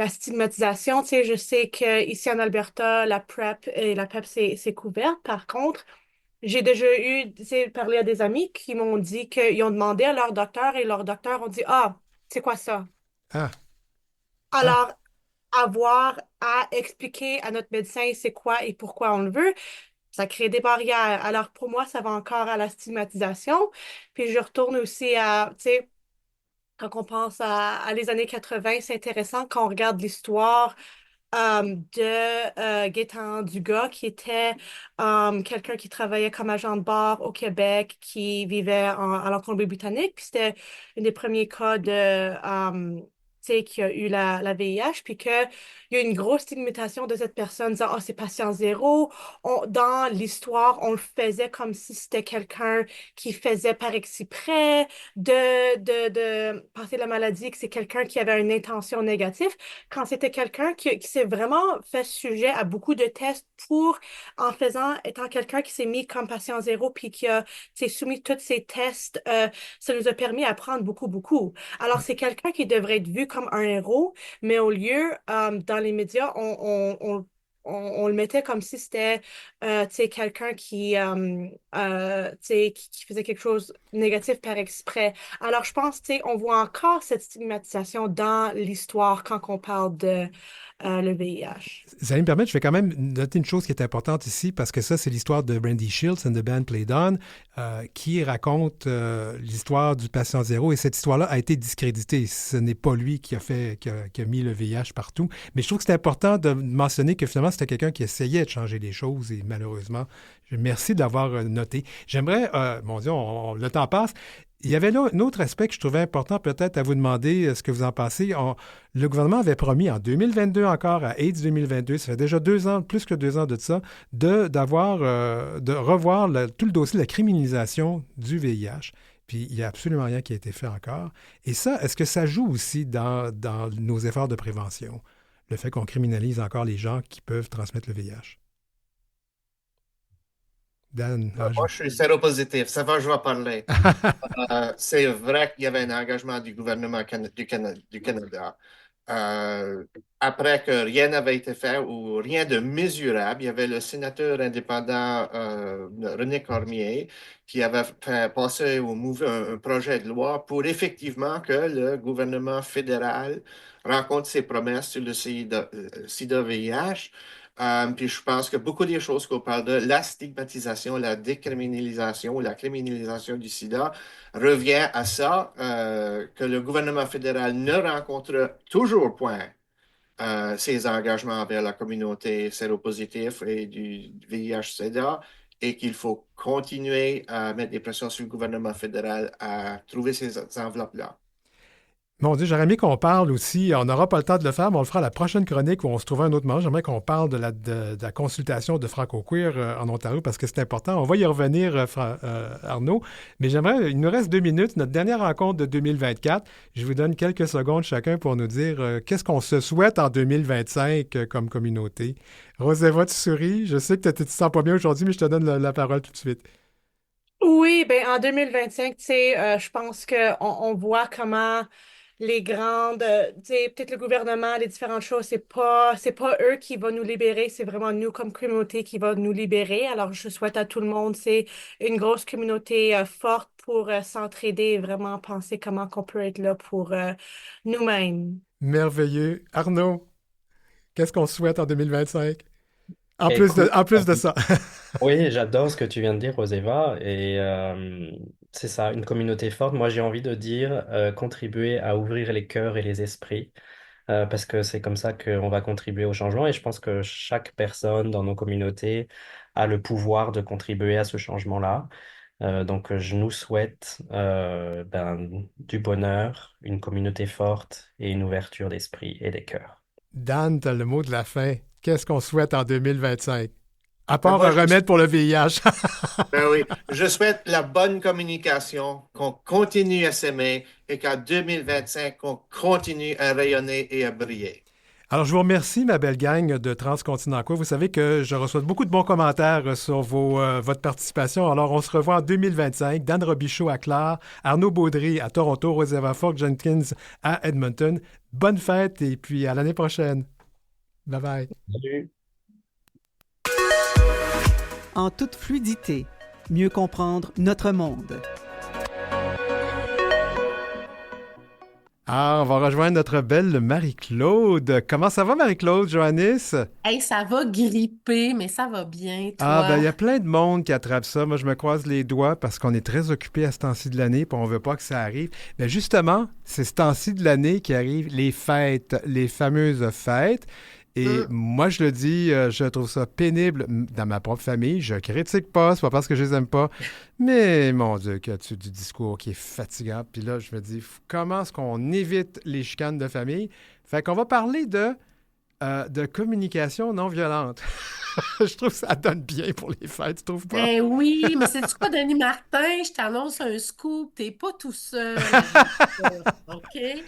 stigmatisation, tu sais, je sais qu'ici en Alberta, la PrEP et la PEP, c'est couvert. Par contre, j'ai déjà eu, tu sais, parlé à des amis qui m'ont dit qu'ils ont demandé à leur docteur et leur docteur ont dit, ah, c'est quoi ça? Ah, ah. Alors, avoir à expliquer à notre médecin c'est quoi et pourquoi on le veut, ça crée des barrières. Alors, pour moi, ça va encore à la stigmatisation. Puis, je retourne aussi à, tu sais, quand on pense à les années 80, c'est intéressant quand on regarde l'histoire de Gaétan Dugas, qui était quelqu'un qui travaillait comme agent de bar au Québec, qui vivait à la Colombie-Britannique. Puis c'était un des premiers cas tu sais, qui a eu la VIH, puis qu'il y a une grosse stigmatisation de cette personne disant, oh, c'est patient zéro. Dans l'histoire, on le faisait comme si c'était quelqu'un qui faisait par exprès de passer la maladie, que c'est quelqu'un qui avait une intention négative quand c'était quelqu'un qui s'est vraiment fait sujet à beaucoup de tests étant quelqu'un qui s'est mis comme patient zéro, puis qui a, s'est soumis tous ces tests, ça nous a permis à apprendre beaucoup, beaucoup. Alors, c'est quelqu'un qui devrait être vu comme un héros, mais au lieu, dans les médias, on le mettait comme si c'était tu sais, quelqu'un tu sais, qui faisait quelque chose de négatif par exprès. Alors, je pense, tu sais, on voit encore cette stigmatisation dans l'histoire quand on parle de le VIH. Vous allez me permettre, je vais quand même noter une chose qui est importante ici, parce que ça, c'est l'histoire de Randy Shields and the Band Played On, qui raconte l'histoire du patient zéro, et cette histoire-là a été discréditée. Ce n'est pas lui qui a mis le VIH partout. Mais je trouve que c'est important de mentionner que finalement, c'était quelqu'un qui essayait de changer les choses, et malheureusement, merci de l'avoir noté. J'aimerais, mon Dieu, le temps passe. Il y avait là un autre aspect que je trouvais important peut-être à vous demander ce que vous en pensez. Le gouvernement avait promis en 2022 encore, à AIDS 2022, ça fait déjà 2 ans, plus que 2 ans de ça, de revoir tout le dossier de la criminalisation du VIH. Puis il n'y a absolument rien qui a été fait encore. Et ça, est-ce que ça joue aussi dans nos efforts de prévention, le fait qu'on criminalise encore les gens qui peuvent transmettre le VIH? Dan, Moi, je suis séropositif. Ça va, je vais parler. C'est vrai qu'il y avait un engagement du gouvernement du Canada. Après que rien n'avait été fait ou rien de mesurable, il y avait le sénateur indépendant René Cormier qui avait fait passer ou mouver un projet de loi pour effectivement que le gouvernement fédéral rencontre ses promesses sur le SIDA-VIH. Puis je pense que beaucoup des choses qu'on parle de la stigmatisation, la décriminalisation, la criminalisation du sida revient à ça, que le gouvernement fédéral ne rencontre toujours point ses engagements envers la communauté séropositive et du VIH-Sida et qu'il faut continuer à mettre des pressions sur le gouvernement fédéral à trouver ces enveloppes-là. Mon Dieu, j'aurais aimé qu'on parle aussi, on n'aura pas le temps de le faire, mais on le fera à la prochaine chronique où on se trouvera un autre moment. J'aimerais qu'on parle de la consultation de Franco-Queer en Ontario parce que c'est important. On va y revenir, Arnaud, mais il nous reste 2 minutes, notre dernière rencontre de 2024. Je vous donne quelques secondes chacun pour nous dire qu'est-ce qu'on se souhaite en 2025 comme communauté. Roséva, tu souris. Je sais que tu ne te sens pas bien aujourd'hui, mais je te donne la parole tout de suite. Oui, ben en 2025, tu sais, je pense qu'on voit comment les grandes, tu sais, peut-être le gouvernement, les différentes choses, c'est pas eux qui vont nous libérer, c'est vraiment nous comme communauté qui va nous libérer. Alors, je souhaite à tout le monde, c'est une grosse communauté forte pour s'entraider et vraiment penser comment qu'on peut être là pour nous-mêmes. Merveilleux. Arnaud, qu'est-ce qu'on souhaite en 2025? Écoute, En plus de ça. oui, j'adore ce que tu viens de dire, Roseva, et c'est ça, une communauté forte. Moi, j'ai envie de dire contribuer à ouvrir les cœurs et les esprits. parce que c'est comme ça qu'on va contribuer au changement et je pense que chaque personne dans nos communautés a le pouvoir de contribuer à ce changement-là. Donc, je nous souhaite du bonheur, une communauté forte et une ouverture d'esprit et des cœurs. Dan, t'as le mot de la fin. Qu'est-ce qu'on souhaite en 2025? À Ben, part moi, un remède pour le VIH. ben oui, je souhaite la bonne communication, qu'on continue à s'aimer et qu'en 2025, on continue à rayonner et à briller. Alors, je vous remercie, ma belle gang de Transcontinent Quoi. Vous savez que je reçois beaucoup de bons commentaires sur votre participation. Alors, on se revoit en 2025. Dan Robichaud à Clare, Arnaud Baudry à Toronto, Roseva Falk-Jenkins à Edmonton. Bonne fête et puis à l'année prochaine. Bye bye. Salut. En toute fluidité, mieux comprendre notre monde. Ah, on va rejoindre notre belle Marie-Claude. Comment ça va, Marie-Claude, Johannis? Hey, ça va gripper, mais ça va bien, Ah, ben, toi? il y a plein de monde qui attrape ça. Moi, je me croise les doigts parce qu'on est très occupé à ce temps-ci de l'année puis on veut pas que ça arrive. Mais justement, c'est ce temps-ci de l'année qui arrive les fêtes, les fameuses fêtes. Et moi, je le dis, je trouve ça pénible dans ma propre famille. Je critique pas, c'est pas parce que je les aime pas. Mais mon Dieu, qu'as-tu du discours qui est fatigant. Puis là, je me dis, comment est-ce qu'on évite les chicanes de famille? Fait qu'on va parler de communication non violente. Je trouve que ça donne bien pour les fêtes, tu trouves pas? Ben oui, mais c'est-tu quoi, Denis Martin? Je t'annonce un scoop, t'es pas tout seul à vivre ça, OK?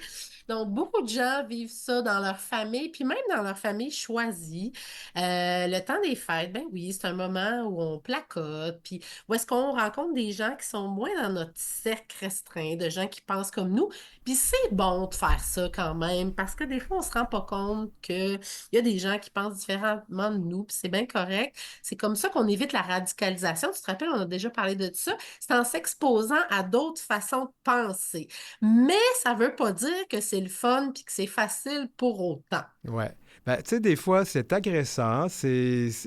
Donc, beaucoup de gens vivent ça dans leur famille, puis même dans leur famille choisie. Le temps des fêtes, ben oui, c'est un moment où on placote, puis où est-ce qu'on rencontre des gens qui sont moins dans notre cercle restreint, de gens qui pensent comme nous. Puis c'est bon de faire ça quand même, parce que des fois, on se rend pas compte qu'il y a des gens qui pensent différemment de nous, puis c'est bien correct. C'est comme ça qu'on évite la radicalisation. Tu te rappelles, on a déjà parlé de ça. C'est en s'exposant à d'autres façons de penser. Mais ça veut pas dire que c'est le fun puis que c'est facile pour autant. Ouais. Ben, tu sais, des fois, c'est agressant.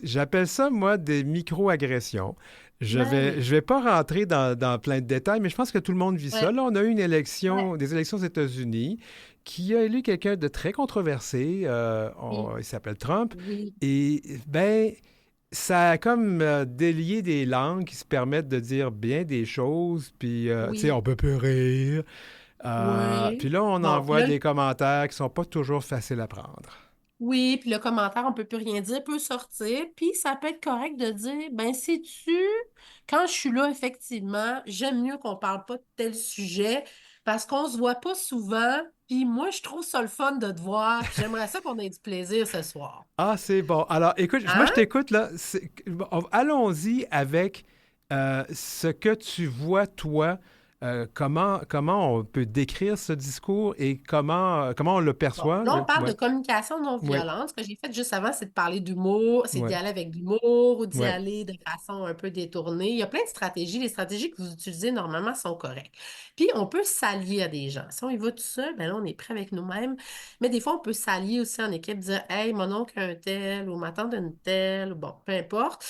J'appelle ça, moi, des micro-agressions. Ben oui. Je vais pas rentrer dans plein de détails, mais je pense que tout le monde vit ça. Ouais, Là, on a eu ouais, des élections aux États-Unis qui a élu quelqu'un de très controversé. oui, Il s'appelle Trump. oui, Et, ben, ça a comme délié des langues qui se permettent de dire bien des choses. Puis, tu sais, oui, on peut plus rire. Puis oui. là, on Bon, puis envoie là, des commentaires qui sont pas toujours faciles à prendre. oui, puis le commentaire, on peut plus rien dire, peut sortir. Puis ça peut être correct de dire, ben sais-tu, quand je suis là, effectivement, j'aime mieux qu'on parle pas de tel sujet parce qu'on se voit pas souvent. Puis moi, je trouve ça le fun de te voir. Puis j'aimerais ça qu'on ait du plaisir ce soir. Ah, c'est bon. Alors, écoute, moi, je Hein? t'écoute, là. Allons-y avec ce que tu vois, toi. Comment on peut décrire ce discours et comment on le Bon, perçoit? là, Oui, on parle oui, de communication non oui, violente. Ce que j'ai fait juste avant, c'est de parler d'humour, c'est d'y oui, aller avec de l'humour ou d'y oui. aller de façon un peu détournée. Il y a plein de stratégies. Les stratégies que vous utilisez normalement sont correctes. Puis, on peut s'allier à des gens. Si on y va tout seul, ben là, on est prêt avec nous-mêmes. Mais des fois, on peut s'allier aussi en équipe, dire, hey, mon oncle a un tel ou ma tante a une telle, ou bon, peu importe.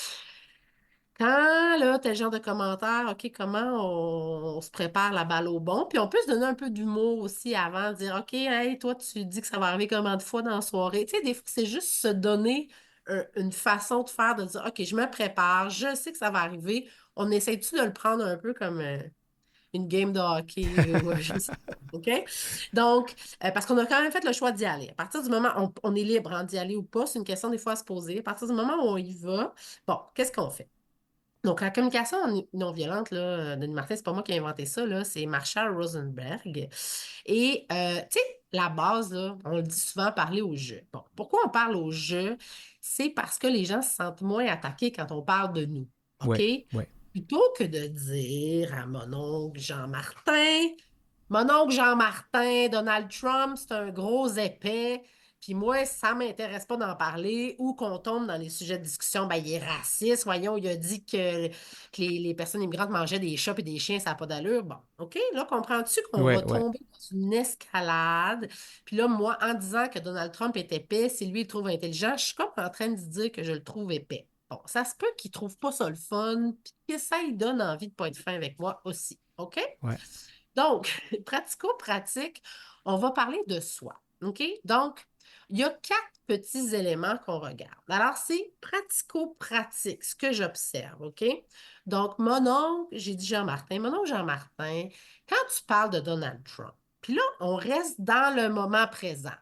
Quand, là, tel genre de commentaire, OK, comment on se prépare la balle au bon? Puis on peut se donner un peu d'humour aussi avant, dire, OK, hey, toi, tu dis que ça va arriver combien de fois dans la soirée? Tu sais, des fois, c'est juste se donner une façon de faire, de dire, OK, je me prépare, je sais que ça va arriver. On essaie-tu de le prendre un peu comme une game de hockey ou je sais pas, OK? Donc, parce qu'on a quand même fait le choix d'y aller. À partir du moment où on est libre hein, d'y aller ou pas, c'est une question des fois à se poser. À partir du moment où on y va, bon, qu'est-ce qu'on fait? Donc, la communication non violente, là, Denis Martin, c'est pas moi qui ai inventé ça, là, c'est Marshall Rosenberg. Et, tu sais, la base, là, on le dit souvent, parler au jeu. Bon, pourquoi on parle au jeu? C'est parce que les gens se sentent moins attaqués quand on parle de nous, Oui, OK? oui. Plutôt que de dire à mon oncle Jean-Martin, mon oncle Jean-Martin, Donald Trump, c'est un gros épais. Puis moi, ça ne m'intéresse pas d'en parler ou qu'on tombe dans les sujets de discussion. Ben, il est raciste. Voyons, il a dit que les personnes immigrantes mangeaient des chats et des chiens, ça n'a pas d'allure. Bon, OK, là, comprends-tu qu'on Oui, va oui. tomber dans une escalade? Puis là, moi, en disant que Donald Trump est épais, si lui, il trouve intelligent, je suis comme en train de dire que je le trouve épais. Bon, ça se peut qu'il trouve pas ça le fun, puis que ça lui donne envie de pas être fin avec moi aussi. OK? Ouais. Donc, pratico-pratique, on va parler de soi. OK? Donc, il y a 4 petits éléments qu'on regarde. Alors, c'est pratico-pratique, ce que j'observe, OK? Donc, mon oncle, j'ai dit Jean-Martin, mon oncle Jean-Martin, quand tu parles de Donald Trump, puis là, on reste dans le moment présent.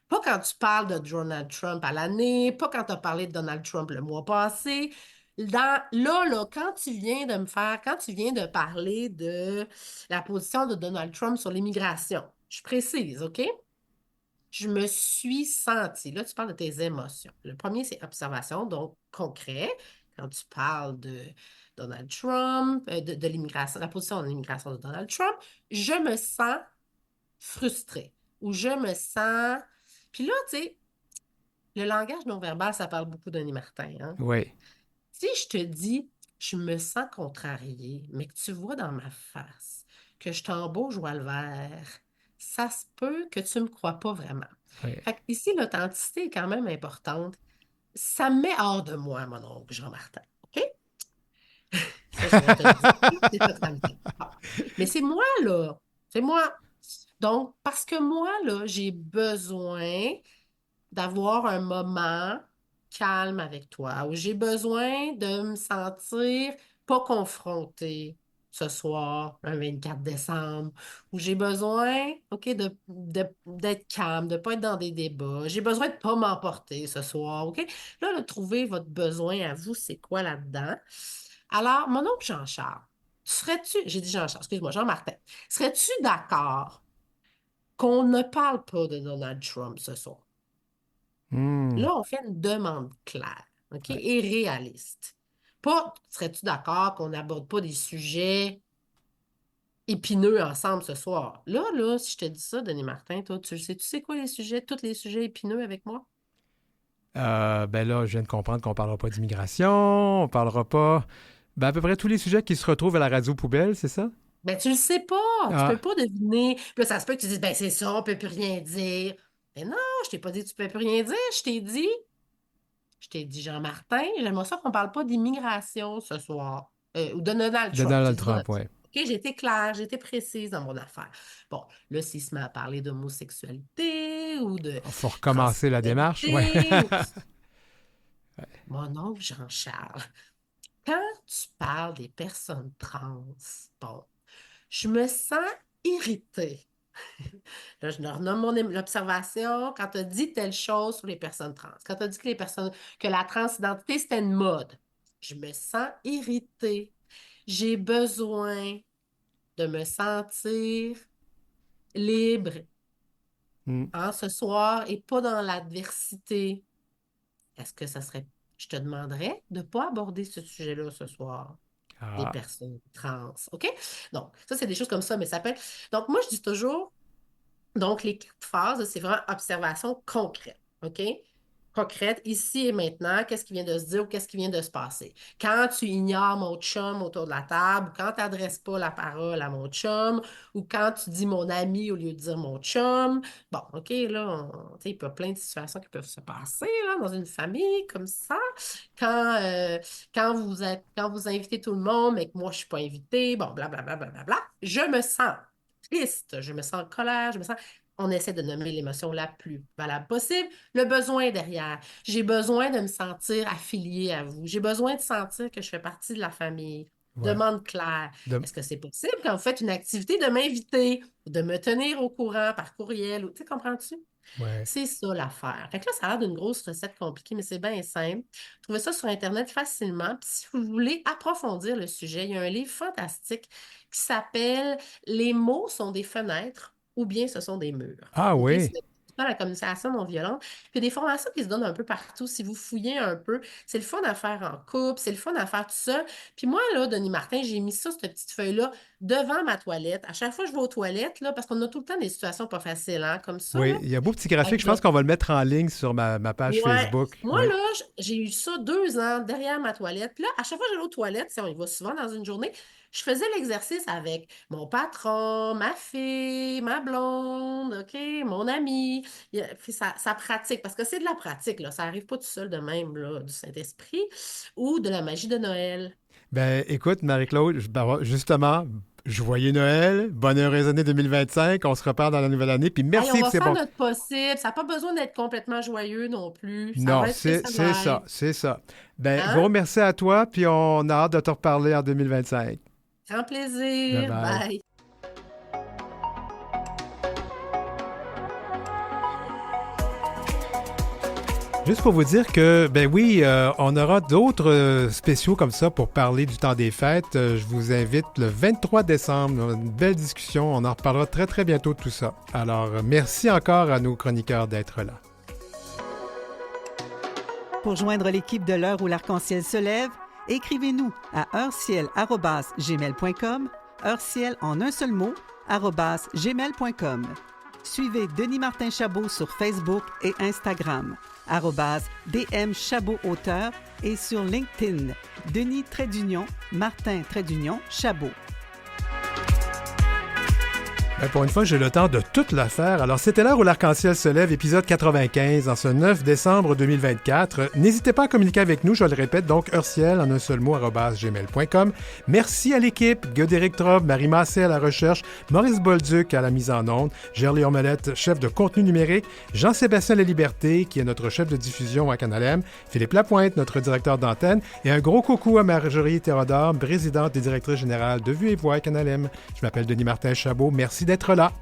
Pas quand tu parles de Donald Trump à l'année, pas quand tu as parlé de Donald Trump le mois passé. Là, quand tu viens de parler de la position de Donald Trump sur l'immigration, je précise, OK? Je me suis sentie, là, tu parles de tes émotions. Le premier, c'est observation, donc concret. Quand tu parles de Donald Trump, de l'immigration, la position de l'immigration de Donald Trump, je me sens frustrée ou je me sens. Puis là, tu sais, le langage non-verbal, ça parle beaucoup d'Annie Martin, hein? Oui. Si je te dis, je me sens contrariée, mais que tu vois dans ma face que je t'embauche joie le vert, ça se peut que tu ne me crois pas vraiment. Oui. Fait que ici, l'authenticité est quand même importante. Ça me met hors de moi, mon oncle Jean-Martin. OK? Ça, je vais te le dire. C'est totalement. Bon. Mais c'est moi, là. C'est moi. Donc, parce que moi, là, j'ai besoin d'avoir un moment calme avec toi, où j'ai besoin de me sentir pas confrontée ce soir, un 24 décembre, où j'ai besoin, OK, d'être calme, de pas être dans des débats. J'ai besoin de pas m'emporter ce soir, OK? Là, trouver votre besoin à vous, c'est quoi là-dedans? Alors, mon oncle Jean-Charles, j'ai dit Jean-Charles, excuse-moi, Jean-Martin, serais-tu d'accord qu'on ne parle pas de Donald Trump ce soir? Là, on fait une demande claire, OK, Ouais. et réaliste. Pas, serais-tu d'accord qu'on n'aborde pas des sujets épineux ensemble ce soir? Là, si je te dis ça, Denis Martin, toi, tu sais quoi les sujets, tous les sujets épineux avec moi? Ben là, je viens de comprendre qu'on ne parlera pas d'immigration, on ne parlera pas... Ben à peu près tous les sujets qui se retrouvent à la radio poubelle, c'est ça? Ben, tu le sais pas, tu Ah, peux pas deviner. Puis là, ça se peut que tu dises, ben, c'est ça, on peut plus rien dire. Mais non, je t'ai pas dit que tu peux plus rien dire, je t'ai dit, Jean-Martin, j'aimerais ça qu'on parle pas d'immigration ce soir. Ou de Donald de Trump. J'ai Donald dit Trump, Donald Trump. oui. OK, j'ai été claire, j'ai été précise dans mon affaire. Bon, là, s'il se met à parler d'homosexualité ou de Il faut recommencer la démarche, oui. transidentité, mon oncle Jean-Charles, quand tu parles des personnes trans, bon, je me sens irritée. Là, je leur nomme l'observation quand tu as dit telle chose sur les personnes trans. Quand tu as dit que la transidentité, c'était une mode. Je me sens irritée. J'ai besoin de me sentir libre Mm. ce soir et pas dans l'adversité. Est-ce que ça serait. Je te demanderais de ne pas aborder ce sujet-là ce soir, des Ah, personnes trans. OK? Donc, ça, c'est des choses comme ça, mais ça peut être. Donc, moi, je dis toujours. Donc, les 4 phases, c'est vraiment observation concrète. OK? Concrète, ici et maintenant, qu'est-ce qui vient de se dire ou qu'est-ce qui vient de se passer? Quand tu ignores mon chum autour de la table, ou quand tu n'adresses pas la parole à mon chum, ou quand tu dis mon ami au lieu de dire mon chum. Bon, OK, là, tu sais, il y a plein de situations qui peuvent se passer là, dans une famille comme ça. Quand vous invitez tout le monde, mais que moi, je ne suis pas invitée, bon, blablabla, blablabla, je me sens triste, je me sens en colère, on essaie de nommer l'émotion la plus valable possible. Le besoin derrière. J'ai besoin de me sentir affiliée à vous. J'ai besoin de sentir que je fais partie de la famille. ouais. Demande claire. De- Est-ce que c'est possible quand vous faites une activité de m'inviter, de me tenir au courant par courriel? Tu sais, comprends-tu? ouais. C'est ça l'affaire. Fait que là, ça a l'air d'une grosse recette compliquée, mais c'est bien simple. Trouvez ça sur Internet facilement. Puis si vous voulez approfondir le sujet, il y a un livre fantastique qui s'appelle Les mots sont des fenêtres ou bien ce sont des murs. Ah OK? oui. C'est la communication non violente. Puis il y a des formations qui se donnent un peu partout. Si vous fouillez un peu, c'est le fun à faire en couple, c'est le fun à faire tout ça. Puis moi, là, Denis Martin, j'ai mis ça, cette petite feuille-là, devant ma toilette. À chaque fois que je vais aux toilettes, là, parce qu'on a tout le temps des situations pas faciles, hein, comme ça, Oui, là. il y a un beau petit graphique. Je pense qu'on va le mettre en ligne sur ma page Ouais. Facebook. Moi, Oui. là, j'ai eu ça 2 ans derrière ma toilette. Puis là, à chaque fois que j'allais aux toilettes, on y va souvent dans une journée, je faisais l'exercice avec mon patron, ma fille, ma blonde, OK, mon ami. Puis ça pratique, parce que c'est de la pratique, là. Ça n'arrive pas tout seul de même, là, du Saint-Esprit ou de la magie de Noël. Ben, écoute, Marie-Claude, justement, Joyeux Noël, bonne heureuse année 2025. On se reparle dans la nouvelle année. Puis merci Hey, on que va c'est faire bon. notre possible. Ça n'a pas besoin d'être complètement joyeux non plus. Ça Non, va être ce que ça va être. c'est ça. Ben, Hein? gros merci à toi, puis on a hâte de te reparler en 2025. Grand plaisir. Bye-bye. Bye. Juste pour vous dire que, ben oui, on aura d'autres spéciaux comme ça pour parler du temps des fêtes. Je vous invite le 23 décembre, une belle discussion. On en reparlera très, très bientôt de tout ça. Alors, merci encore à nos chroniqueurs d'être là. Pour joindre l'équipe de l'heure où l'arc-en-ciel se lève, écrivez-nous à heureciel@gmail.com, heureciel en un seul mot, @gmail.com. Suivez Denis Martin Chabot sur Facebook et Instagram, @DM Chabot Auteur et sur LinkedIn, Denis-Martin-Chabot. Ben, pour une fois, j'ai le temps de tout la faire. Alors, c'était l'heure où l'arc-en-ciel se lève, épisode 95, en ce 9 décembre 2024. N'hésitez pas à communiquer avec nous, je le répète, donc heureciel en un seul mot, @gmail.com. Merci à l'équipe, Godéric Trobe, Marie Massé à la recherche, Maurice Bolduc à la mise en onde, Gerly Ormelette, chef de contenu numérique, Jean-Sébastien Laliberté, qui est notre chef de diffusion à Canal M, Philippe Lapointe, notre directeur d'antenne, et un gros coucou à Marjorie Théodore, présidente et directrice générale de Vue et Voix à Canal M. Je m'appelle Denis Martin Chabot. Merci d'être là.